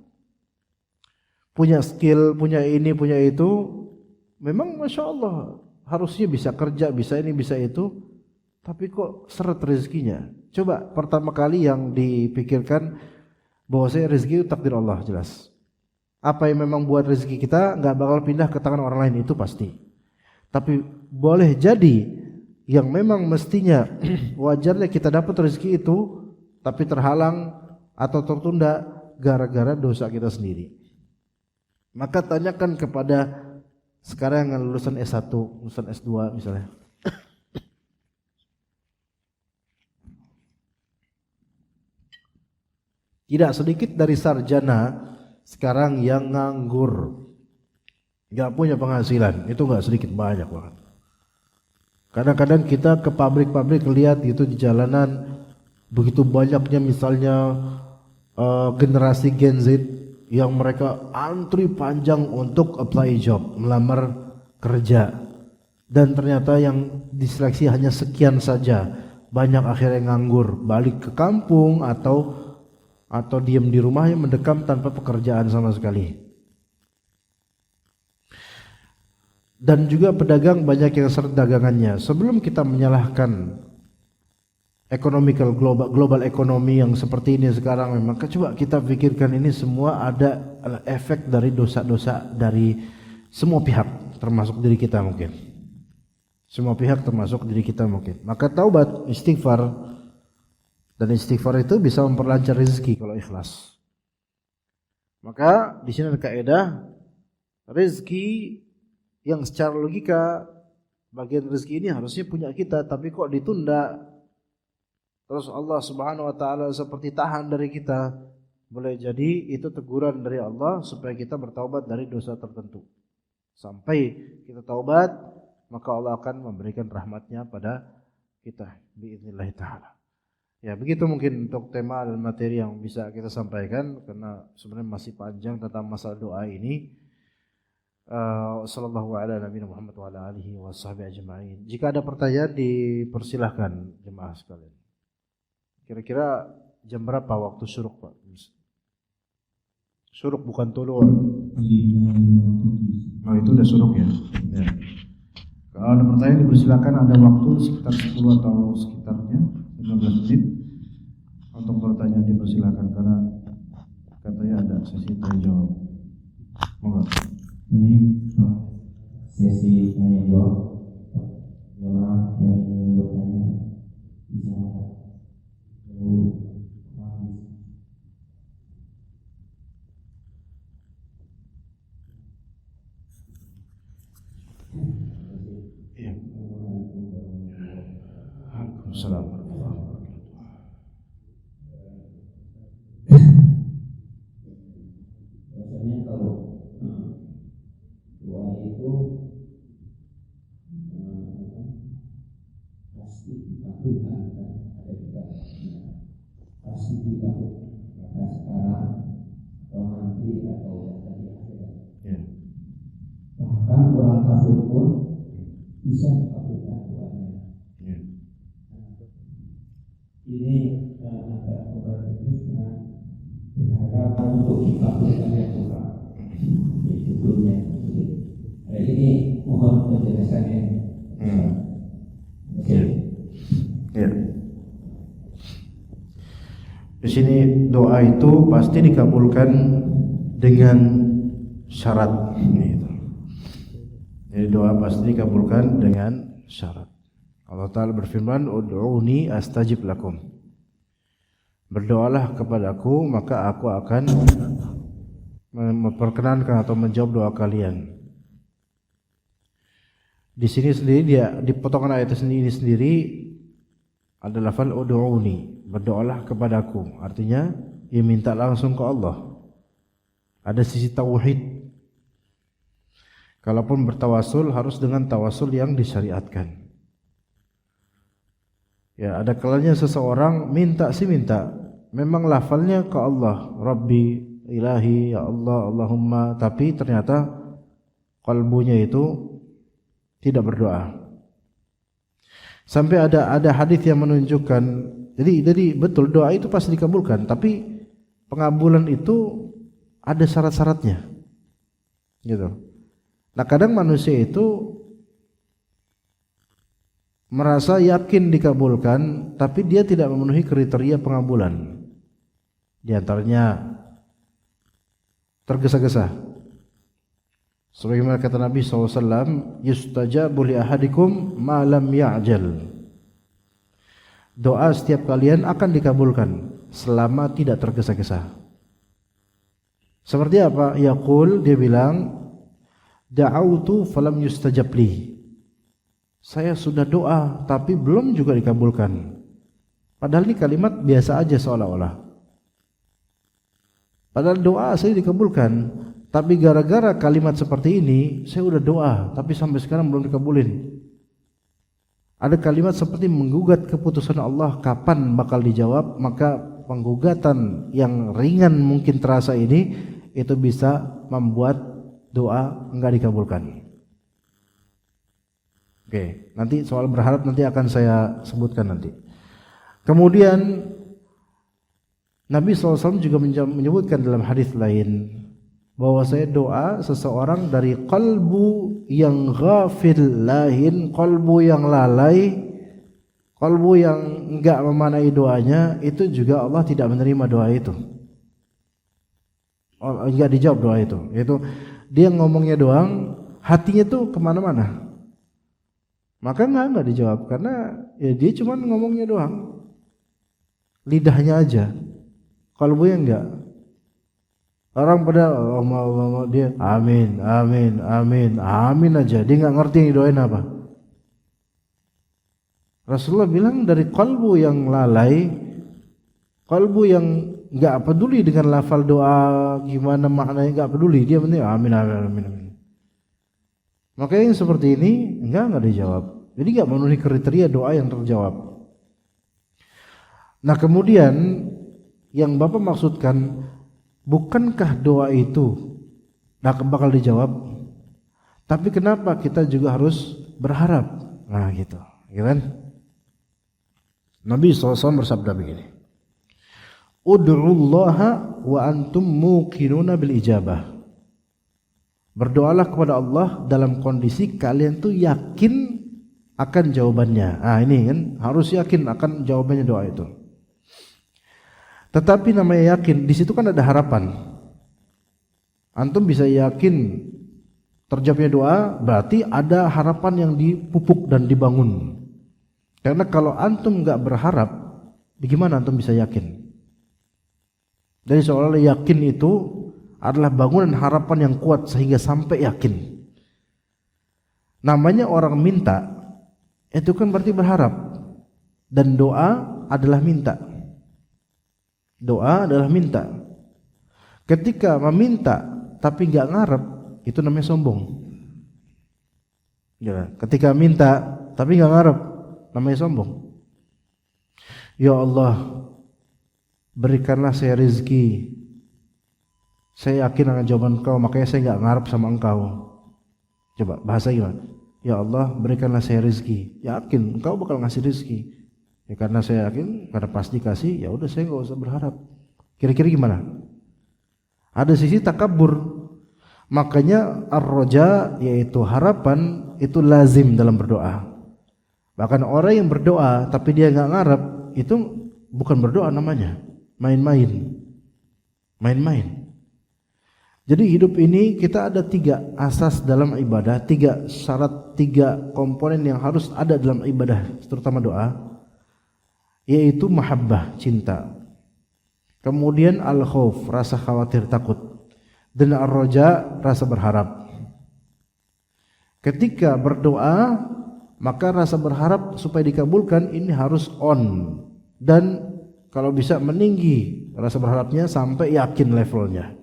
punya skill, punya ini, punya itu, memang Masya Allah harusnya bisa kerja, bisa ini, bisa itu, tapi kok seret rezekinya. Coba pertama kali yang dipikirkan bahwasanya rezeki itu takdir Allah, jelas. Apa yang memang buat rezeki kita nggak bakal pindah ke tangan orang lain, itu pasti. Tapi boleh jadi yang memang mestinya wajarnya kita dapat rezeki itu, tapi terhalang atau tertunda gara-gara dosa kita sendiri. Maka tanyakan kepada sekarang yang lulusan S1, lulusan S2 misalnya. Tidak sedikit dari sarjana sekarang yang nganggur, nggak punya penghasilan, itu nggak sedikit, banyak banget. Kadang-kadang kita ke pabrik-pabrik lihat itu di jalanan begitu banyaknya, misalnya generasi Gen Z yang mereka antri panjang untuk apply job, melamar kerja, dan ternyata yang diseleksi hanya sekian saja. Banyak akhirnya nganggur, balik ke kampung atau diam di rumahnya mendekam tanpa pekerjaan sama sekali. Dan juga pedagang banyak yang seret dagangannya. Sebelum kita menyalahkan global ekonomi yang seperti ini sekarang, memang coba kita pikirkan, ini semua ada efek dari dosa-dosa dari semua pihak, termasuk diri kita mungkin. Semua pihak termasuk diri kita mungkin. Maka taubat, istighfar, dan istighfar itu bisa memperlancar rezeki kalau ikhlas. Maka di sini ada kaidah rezeki yang secara logika bagian rezeki ini harusnya punya kita, tapi kok ditunda. Terus Allah Subhanahu wa taala seperti tahan dari kita. Boleh jadi itu teguran dari Allah supaya kita bertaubat dari dosa tertentu. Sampai kita taubat, maka Allah akan memberikan rahmatnya pada kita biiznillah ta'ala. Ya, begitu mungkin untuk tema dan materi yang bisa kita sampaikan, karena sebenarnya masih panjang tentang masalah doa ini. Sallallahu ala nabiyina Muhammad wa ala alihi wa sahbihi ajma'in. Jika ada pertanyaan dipersilahkan jemaah sekalian. Kira-kira jam berapa waktu syuruk, Pak? Syuruk bukan tulu. Oh, itu udah syuruk ya. Ya. Kalau ada pertanyaan dipersilakan, ada waktu sekitar 10 atau sekitarnya 15 menit untuk bertanya, dipersilakan karena katanya ada sesi tanya jawab. Monggo. Ini sesi tanya jawab. Jemaah yang ingin bertanya bisa lalu Assalamualaikum warahmatullahi wabarakatuh. Biasanya kalau doa itu pasti dikabulkan, kan? Ada juga pasti dikabulkan, maka sekarang atau nanti atau tadi akhirat. Bahkan orang kafir pun bisa dikabulkan doanya. Ini agak kontradiktif dengan berharap untuk dikabulkan yang Tuhan. Itu dunia. Hari ini mohon penjelasannya. Ya. Di sini doa itu pasti dikabulkan dengan syarat. Jadi doa pasti dikabulkan dengan syarat. Allah Ta'ala berfirman, ud'uni astajib lakum. Berdoalah kepadaku, maka aku akan memperkenankan atau menjawab doa kalian. Di sini sendiri, di potongan ayat ini sendiri ada lafal ud'uni, berdoalah kepadaku. Artinya, ia minta langsung ke Allah. Ada sisi tauhid. Kalaupun bertawasul harus dengan tawasul yang disyariatkan. Ya, ada kalanya seseorang minta, memang lafalnya ke Allah, Rabbi, Ilahi, ya Allah, Allahumma, tapi ternyata kalbunya itu tidak berdoa. Sampai ada hadis yang menunjukkan, jadi betul doa itu pasti dikabulkan, tapi pengabulan itu ada syarat-syaratnya. Gitu. Nah, kadang manusia itu merasa yakin dikabulkan, tapi dia tidak memenuhi kriteria pengabulan. Di antaranya tergesa-gesa. Sebagaimana kata Nabi SAW, yustajabu li ahadikum ma lam ya'jal. Doa setiap kalian akan dikabulkan selama tidak tergesa-gesa. Seperti apa? Yaqul, dia bilang, da'autu falam yustajab li. Saya sudah doa tapi belum juga dikabulkan. Padahal ini kalimat biasa aja seolah-olah. Padahal doa saya dikabulkan, tapi gara-gara kalimat seperti ini saya udah doa, tapi sampai sekarang belum dikabulin. Ada kalimat seperti menggugat keputusan Allah kapan bakal dijawab, maka penggugatan yang ringan mungkin terasa ini itu bisa membuat doa enggak dikabulkan. Oke, nanti soal berharap nanti akan saya sebutkan nanti. Kemudian Nabi SAW juga menyebutkan dalam hadis lain bahwa saya doa seseorang dari qalbu yang ghafil lahin, qalbu yang lalai, qalbu yang enggak memanai doanya, itu juga Allah tidak menerima doa itu. Enggak dijawab doa itu. Yaitu dia ngomongnya doang, hatinya tuh kemana-mana. Maka enggak dijawab karena ya dia cuma ngomongnya doang, lidahnya aja. Kalbunya enggak. Orang pada Allah dia amin, amin, amin, amin aja. Dia enggak ngerti yang doain apa. Rasulullah bilang dari kalbu yang lalai, kalbu yang enggak peduli dengan lafal doa gimana maknanya, enggak peduli, dia penting amin, amin, amin, amin. Makanya yang seperti ini enggak dijawab. Jadi enggak memenuhi kriteria doa yang terjawab. Nah, kemudian yang Bapak maksudkan, bukankah doa itu bakal dijawab? Tapi kenapa kita juga harus berharap? Nah gitu kan? Nabi SAW bersabda begini, Ud'ullaha wa antum muqinuna bil ijabah. Berdoalah kepada Allah dalam kondisi kalian tuh yakin akan jawabannya. Nah ini kan harus yakin akan jawabannya doa itu. Tetapi namanya yakin, di situ kan ada harapan. Antum bisa yakin terjawabnya doa, berarti ada harapan yang dipupuk dan dibangun. Karena kalau antum enggak berharap, bagaimana antum bisa yakin? Jadi seolah-olah yakin itu adalah bangunan harapan yang kuat sehingga sampai yakin. Namanya orang minta, itu kan berarti berharap. Dan doa adalah minta. Doa adalah minta. Ketika meminta tapi enggak ngarep, itu namanya sombong. Ya, ketika minta tapi enggak ngarep, namanya sombong. Ya Allah, berikanlah saya rezeki. Saya yakin akan jawaban Engkau, makanya saya enggak ngarep sama Engkau. Coba bahasa gimana? Ya Allah, berikanlah saya rezeki. Yakin Engkau bakal ngasih rezeki. Ya karena saya yakin, karena pasti kasih, ya udah saya nggak usah berharap. Kira-kira gimana? Ada sisi takabur. Makanya ar-roja, yaitu harapan, itu lazim dalam berdoa. Bahkan orang yang berdoa tapi dia nggak ngarep, itu bukan berdoa namanya, main-main. Main-main. Jadi hidup ini kita ada 3 asas dalam ibadah, 3 syarat, 3 komponen yang harus ada dalam ibadah, terutama doa. Yaitu mahabbah, cinta. Kemudian al-khauf, rasa khawatir, takut. Dan ar-roja, rasa berharap. Ketika berdoa, maka rasa berharap supaya dikabulkan ini harus on. Dan kalau bisa meninggi rasa berharapnya sampai yakin levelnya.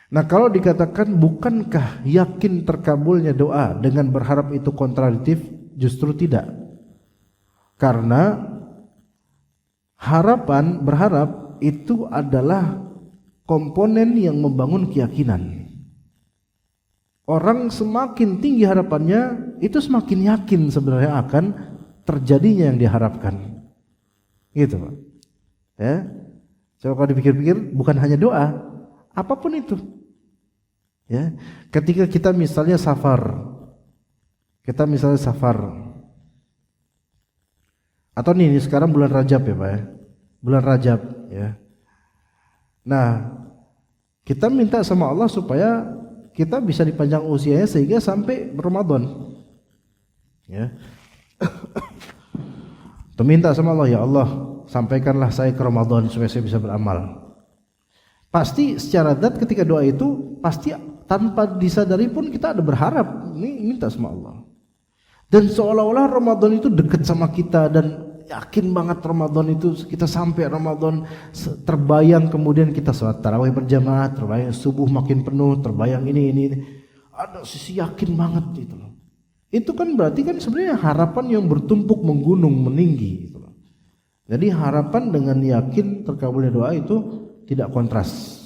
Nah, kalau dikatakan bukankah yakin terkabulnya doa dengan berharap itu kontradiktif? Justru tidak. Karena harapan, berharap itu adalah komponen yang membangun keyakinan. Orang semakin tinggi harapannya, itu semakin yakin sebenarnya akan terjadinya yang diharapkan. Gitu Pak. Ya. Coba kalau dipikir-pikir, bukan hanya doa, apapun itu. Ya. Ketika kita misalnya safar. Atau nih sekarang bulan Rajab ya Pak ya. Bulan Rajab ya. Nah, kita minta sama Allah supaya kita bisa dipanjang usianya sehingga sampai Ramadan. Ya. Kita minta sama Allah, ya Allah, sampaikanlah saya ke Ramadan supaya saya bisa beramal. Pasti secara zat ketika doa itu pasti tanpa disadari pun kita ada berharap, ini minta sama Allah. Dan seolah-olah Ramadan itu dekat sama kita dan yakin banget Ramadan itu, kita sampai Ramadan terbayang, kemudian kita sholat tarawih berjamaah, terbayang subuh makin penuh, terbayang ini. Ada sisi yakin banget gitu loh. Itu kan berarti kan sebenarnya harapan yang bertumpuk menggunung meninggi gitu loh. Jadi harapan dengan yakin terkabulnya doa itu tidak kontras.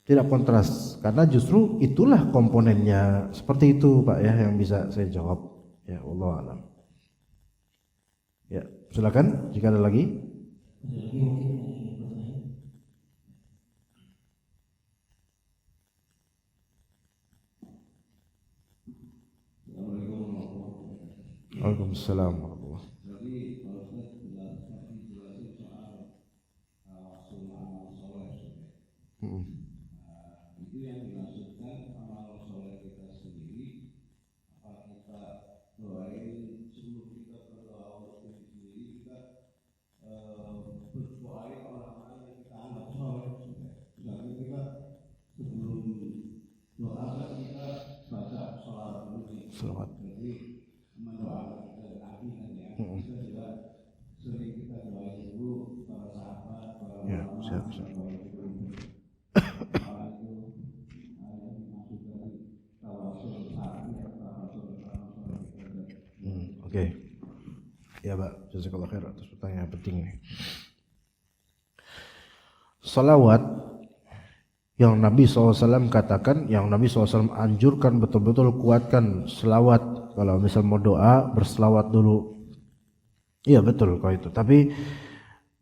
Tidak kontras, karena justru itulah komponennya. Seperti itu Pak ya yang bisa saya jawab. Ya Allah alam. Ya, silakan jika ada lagi. Waalaikumsalam warahmatullahi. Itu yang dimaksudkan amal soleh kita sendiri. Apa kita doain sebelum kita berdoa untuk diri sendiri, kita berdoain orang lain yang kita anggap soleh. Misalnya kita sebelum doa kita baca sholawat dulu. Sholawat. Jadi mendoakan ke Nabi kan ya. Kita juga sering kita doain dulu para sahabat, para ulama, siap. Oke. Ya Pak, jazakallah khair atas pertanyaan penting ini. Salawat yang Nabi SAW katakan, yang Nabi SAW anjurkan betul-betul kuatkan selawat. Kalau misal mau doa, berselawat dulu. Iya betul kalau itu. Tapi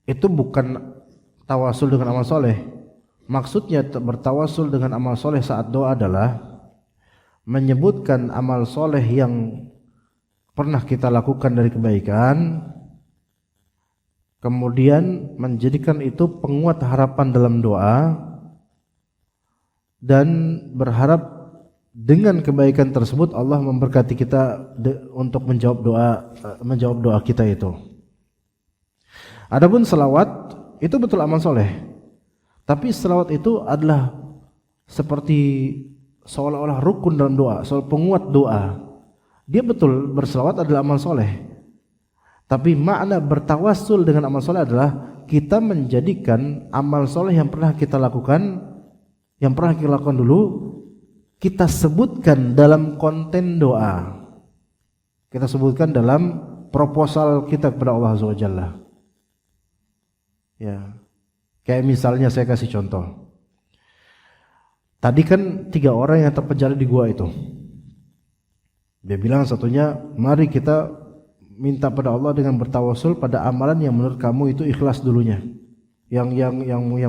itu bukan tawasul dengan amal soleh. Maksudnya bertawasul dengan amal soleh saat doa adalah menyebutkan amal soleh yang pernah kita lakukan dari kebaikan, kemudian menjadikan itu penguat harapan dalam doa, dan berharap dengan kebaikan tersebut Allah memberkati kita untuk menjawab doa kita itu. Adapun selawat itu betul amal soleh, tapi selawat itu adalah seperti seolah-olah rukun dalam doa, soal penguat doa. Dia betul berselawat adalah amal soleh, tapi makna bertawassul dengan amal soleh adalah kita menjadikan amal soleh yang pernah kita lakukan, dulu, kita sebutkan dalam konten doa, kita sebutkan dalam proposal kita kepada Allah Azza wa Jalla. Ya, kayak misalnya saya kasih contoh. Tadi kan 3 orang yang terpenjara di gua itu. Dia bilang satunya, mari kita minta pada Allah dengan bertawasul pada amalan yang menurut kamu itu ikhlas dulunya, yang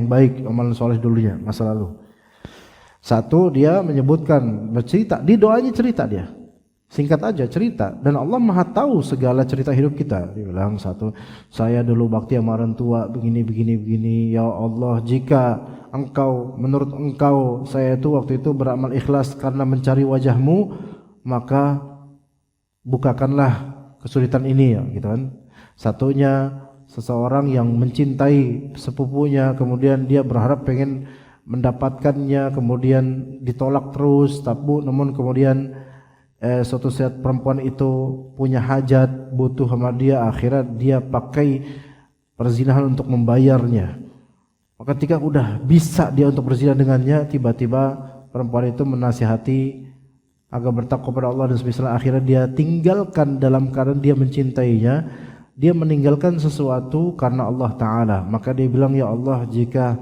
baik, amalan soleh dulunya masa lalu. Satu dia menyebutkan, bercerita, di doanya cerita dia, singkat aja cerita, dan Allah maha tahu segala cerita hidup kita. Dia bilang satu, saya dulu bakti sama orang tua begini, ya Allah jika engkau, menurut engkau saya itu waktu itu beramal ikhlas karena mencari wajahmu, maka bukakanlah kesulitan ini ya, gitu kan. Satunya seseorang yang mencintai sepupunya, kemudian dia berharap pengen mendapatkannya, kemudian ditolak terus, namun kemudian suatu saat perempuan itu punya hajat, butuh sama dia, akhirnya dia pakai perzinahan untuk membayarnya. Maka ketika udah bisa dia untuk berzina dengannya, tiba-tiba perempuan itu menasihati agar bertakwa kepada Allah dan sebagainya. Akhirnya dia tinggalkan dalam keadaan dia mencintainya. Dia meninggalkan sesuatu karena Allah Ta'ala. Maka dia bilang, ya Allah jika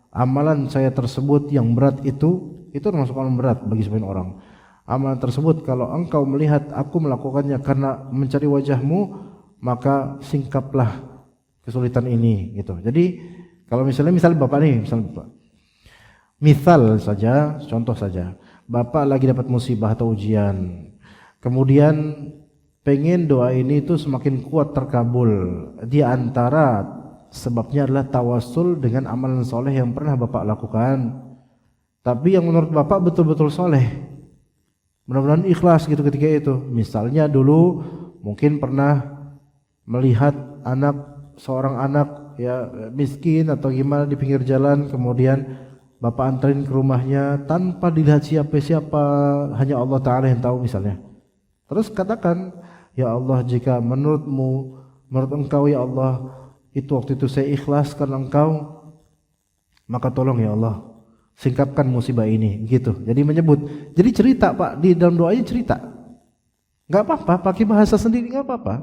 amalan saya tersebut yang berat itu termasuk amalan berat bagi sebagian orang. Amalan tersebut kalau engkau melihat aku melakukannya karena mencari wajahmu, maka singkaplah kesulitan ini gitu. Jadi kalau misalnya bapak nih, misal saja, contoh saja, bapak lagi dapat musibah atau ujian, kemudian pengen doa ini itu semakin kuat terkabul. Di antara sebabnya adalah tawasul dengan amalan soleh yang pernah bapak lakukan, tapi yang menurut bapak betul-betul soleh, mudah-mudahan ikhlas gitu ketika itu. Misalnya dulu mungkin pernah melihat seorang anak ya miskin atau gimana di pinggir jalan, kemudian bapak anterin ke rumahnya tanpa dilihat siapa-siapa, hanya Allah Ta'ala yang tahu misalnya. Terus katakan, ya Allah jika menurutmu menurut Engkau ya Allah, itu waktu itu saya ikhlas karena Engkau, maka tolong ya Allah singkapkan musibah ini, gitu. Jadi menyebut, jadi cerita Pak, di dalam doanya cerita. Nggak apa-apa, pakai bahasa sendiri nggak apa-apa.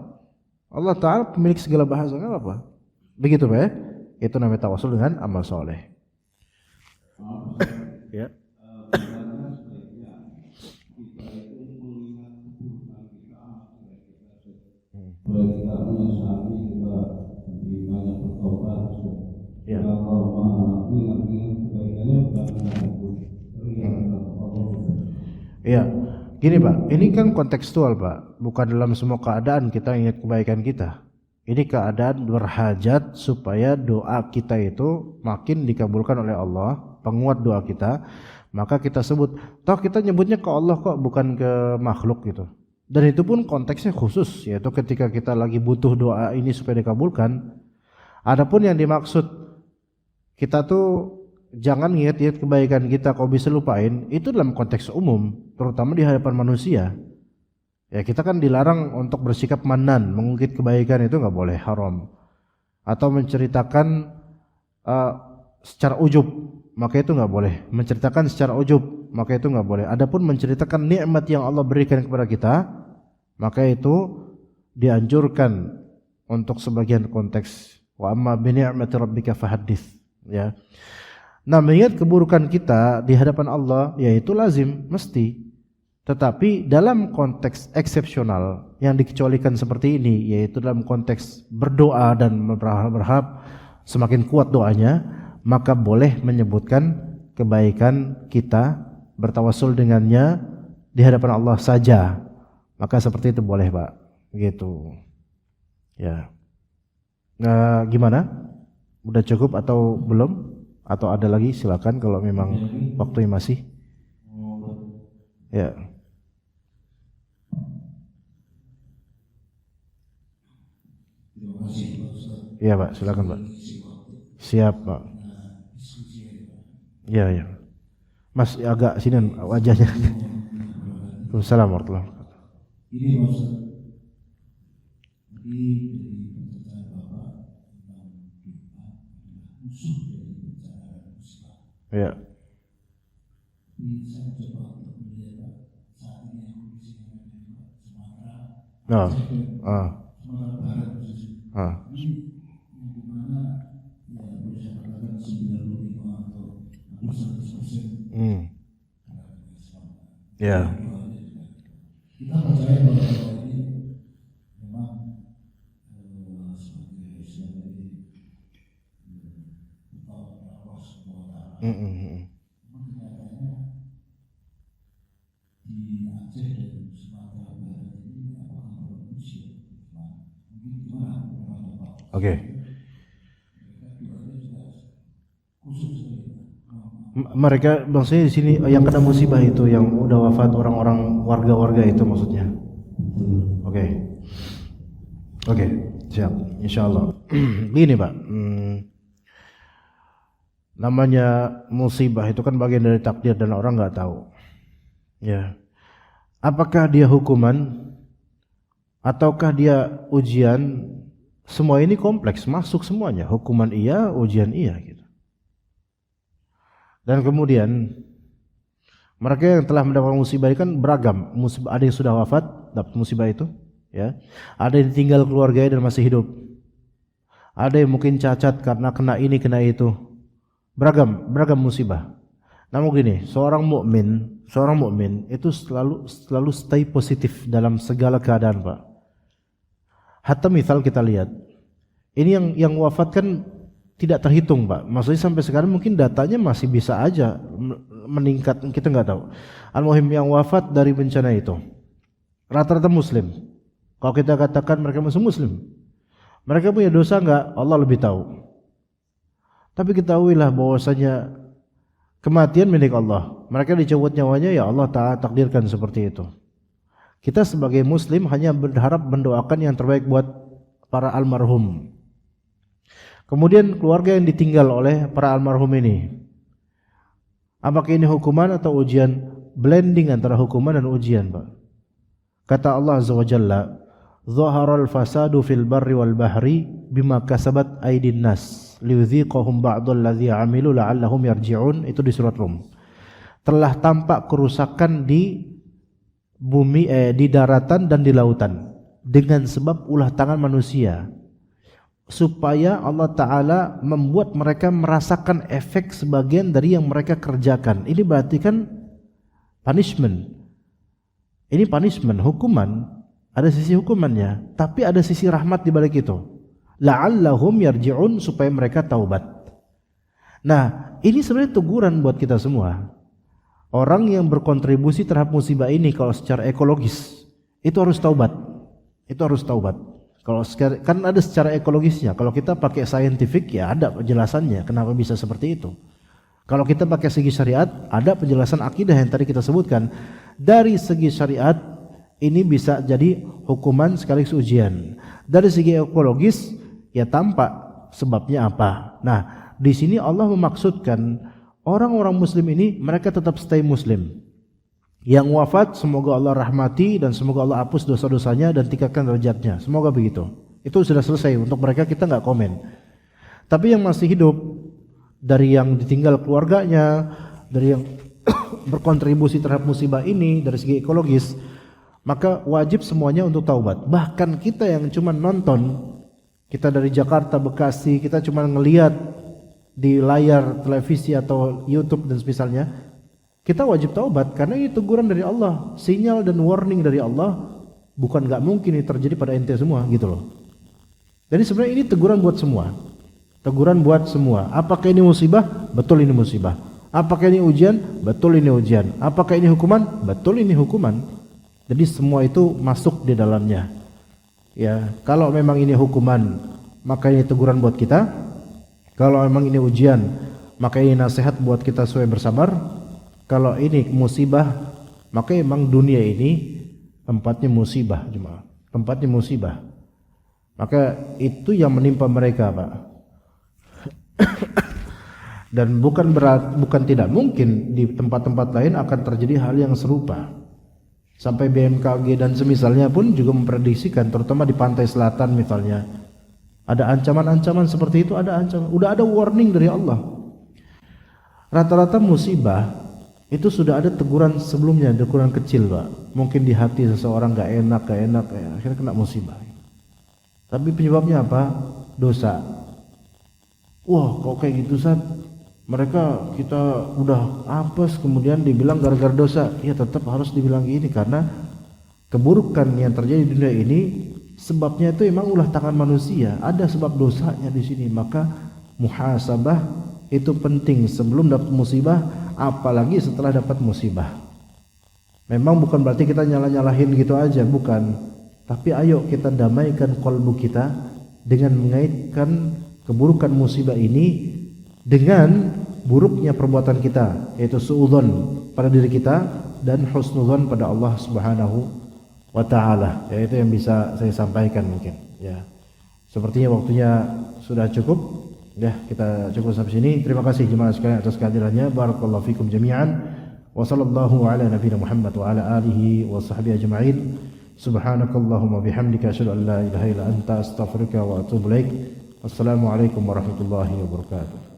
Allah Ta'ala pemilik segala bahasa, nggak apa-apa. Begitu Pak ya? Itu namanya tawasul dengan amal soleh. Ya. Bagaimana sebaiknya kita itu melihat keburukan kita supaya kita menyesali, kita lebih banyak bertobat. Ya. Kalau mengingat kebaikannya bukan mengingat Allah. Iya, gini Pak, ini kan kontekstual Pak, bukan dalam semua keadaan kita ingat kebaikan kita. Ini keadaan berhajat supaya doa kita itu makin dikabulkan oleh Allah, penguat doa kita, maka kita sebut, toh kita nyebutnya ke Allah kok, bukan ke makhluk gitu. Dan itu pun konteksnya khusus, yaitu ketika kita lagi butuh doa ini supaya dikabulkan. Adapun yang dimaksud kita tuh jangan ingat-ingat kebaikan kita, kau bisa lupain, itu dalam konteks umum, terutama di hadapan manusia. Ya kita kan dilarang untuk bersikap manan, mengungkit kebaikan itu nggak boleh, haram. Atau menceritakan secara ujub, maka itu nggak boleh. Menceritakan secara ujub, maka itu nggak boleh. Adapun menceritakan nikmat yang Allah berikan kepada kita, maka itu dianjurkan untuk sebagian konteks. Wa amma bi ni'mati rabbika fahaddits. Ya. Nah, mengingat keburukan kita di hadapan Allah, yaitu lazim, mesti. Tetapi dalam konteks eksepsional yang dikecualikan seperti ini, yaitu dalam konteks berdoa dan berharap semakin kuat doanya, maka boleh menyebutkan kebaikan kita, bertawasul dengannya di hadapan Allah saja. Maka seperti itu boleh Pak, begitu. Ya. Nah, gimana? Udah cukup atau belum? Atau ada lagi? Silakan kalau memang waktunya masih. Ya. Iya Pak, silakan Pak. Siap Pak. Iya ya. Mas agak sini wajahnya. Waalaikumsalam warahmatullahi wabarakatuh. Ini maksud jadi pertanyaan Bapak tentang doa musuh dari percayaan Islam. Iya. Ini saya coba untuk melihat saat ini yang kondisinya Sumatera, Oh. Sumatera Barat khususnya. Ini yang dimana ya boleh saya katakan 95 atau 100% Islam. Ya. Kita percaya bahwa ini memang sebagai Islam ini Allah SWT. Memang kenyataannya di Aceh dan Sumatera Barat ini apakah manusia? Mungkin gimana pendapat Bapak? Oke. Mereka juga khusus sekali. Mereka maksudnya di sini yang kena musibah itu yang udah wafat, orang-orang warga-warga itu maksudnya. Oke. Oke, siap. Insyaallah. Begini Pak. Namanya musibah itu kan bagian dari takdir dan orang nggak tahu. Ya. Apakah dia hukuman ataukah dia ujian? Semua ini kompleks, masuk semuanya. Hukuman iya, ujian iya gitu. Dan kemudian mereka yang telah mendapatkan musibah ini kan beragam. Musibah, ada yang sudah wafat dapat musibah itu, ya. Ada yang tinggal keluarganya dan masih hidup. Ada yang mungkin cacat karena kena ini kena itu. Beragam musibah. Namun gini, seorang mukmin itu selalu stay positif dalam segala keadaan, Pak. Hatta misal kita lihat, ini yang wafat kan tidak terhitung Pak. Maksudnya sampai sekarang mungkin datanya masih bisa aja meningkat, kita nggak tahu. Al-muhim yang wafat dari bencana itu rata-rata muslim. Kalau kita katakan mereka muslim, mereka punya dosa nggak? Allah lebih tahu. Tapi ketahuilah bahwasanya kematian milik Allah. Mereka dicabut nyawanya, ya Allah Ta'ala takdirkan seperti itu. Kita sebagai muslim hanya berharap mendoakan yang terbaik buat para almarhum. Kemudian keluarga yang ditinggal oleh para almarhum ini, apakah ini hukuman atau ujian? Blending antara hukuman dan ujian, Pak. Kata Allah Azza wa Jalla, Zaharal fasadu fil barri wal bahri bima kasabat aydin nas liyudhiqahum ba'dal ladzi 'amilu la'allahum yarji'un. Itu di surat Rum. Telah tampak kerusakan di bumi, di daratan dan di lautan dengan sebab ulah tangan manusia, supaya Allah Ta'ala membuat mereka merasakan efek sebagian dari yang mereka kerjakan. Ini berarti kan punishment. Ini punishment, hukuman. Ada sisi hukumannya, tapi ada sisi rahmat di balik itu. La'allahum yarji'un, supaya mereka taubat. Nah, ini sebenarnya teguran buat kita semua. Orang yang berkontribusi terhadap musibah ini kalau secara ekologis itu harus taubat. Itu harus taubat. Kalau kan ada secara ekologisnya. Kalau kita pakai scientific ya ada penjelasannya kenapa bisa seperti itu. Kalau kita pakai segi syariat ada penjelasan akidah yang tadi kita sebutkan. Dari segi syariat ini bisa jadi hukuman sekaligus ujian. Dari segi ekologis ya tampak sebabnya apa. Nah, di sini Allah memaksudkan orang-orang muslim ini mereka tetap stay muslim. Yang wafat semoga Allah rahmati dan semoga Allah hapus dosa-dosanya dan tingkatkan derajatnya. Semoga begitu. Itu sudah selesai, untuk mereka kita nggak komen. Tapi yang masih hidup, dari yang ditinggal keluarganya, dari yang berkontribusi terhadap musibah ini dari segi ekologis, maka wajib semuanya untuk taubat. Bahkan kita yang cuma nonton, kita dari Jakarta, Bekasi, kita cuma ngelihat di layar televisi atau YouTube dan semisalnya, kita wajib taubat karena ini teguran dari Allah, sinyal dan warning dari Allah. Bukan nggak mungkin ini terjadi pada ente semua gitu loh. Jadi sebenarnya ini teguran buat semua. Teguran buat semua. Apakah ini musibah? Betul ini musibah. Apakah ini ujian? Betul ini ujian. Apakah ini hukuman? Betul ini hukuman. Jadi semua itu masuk di dalamnya. Ya, kalau memang ini hukuman, maka ini teguran buat kita. Kalau memang ini ujian, maka ini nasihat buat kita supaya bersabar. Kalau ini musibah, maka memang dunia ini tempatnya musibah, jemaah. Tempatnya musibah. Maka itu yang menimpa mereka, Pak. Dan bukan tidak mungkin di tempat-tempat lain akan terjadi hal yang serupa. Sampai BMKG dan semisalnya pun juga memprediksikan, terutama di pantai selatan misalnya, ada ancaman-ancaman seperti itu, ada ancaman. Udah ada warning dari Allah. Rata-rata musibah itu sudah ada teguran sebelumnya, teguran kecil, Pak. Mungkin di hati seseorang gak enak, ya, akhirnya kena musibah. Tapi penyebabnya apa? Dosa. Wah, kok kayak gitu, Sat? Mereka kita udah apes kemudian dibilang gara-gara dosa. Ya tetap harus dibilang gini karena keburukan yang terjadi di dunia ini sebabnya itu memang ulah tangan manusia. Ada sebab dosanya di sini. Maka muhasabah itu penting sebelum dapat musibah, apalagi setelah dapat musibah. Memang bukan berarti kita nyalah-nyalahin gitu aja, bukan. Tapi ayo kita damaikan kalbu kita dengan mengaitkan keburukan musibah ini dengan buruknya perbuatan kita, yaitu suudzon pada diri kita dan husnudzon pada Allah Subhanahu wa taala. Ya, itu yang bisa saya sampaikan mungkin, ya. Sepertinya waktunya sudah cukup. Ya, kita cukup sampai sini. Terima kasih jemaah sekalian atas kehadirannya. Barakallahu fikum jami'an. Wa sallallahu ala nabiyina Muhammad wa ala alihi wa sahbihi ajma'in. Subhanakallahumma bihamdika asyhadu an la ilaha illa anta astaghfiruka wa atubu ilaik. Wassalamualaikum warahmatullahi wabarakatuh.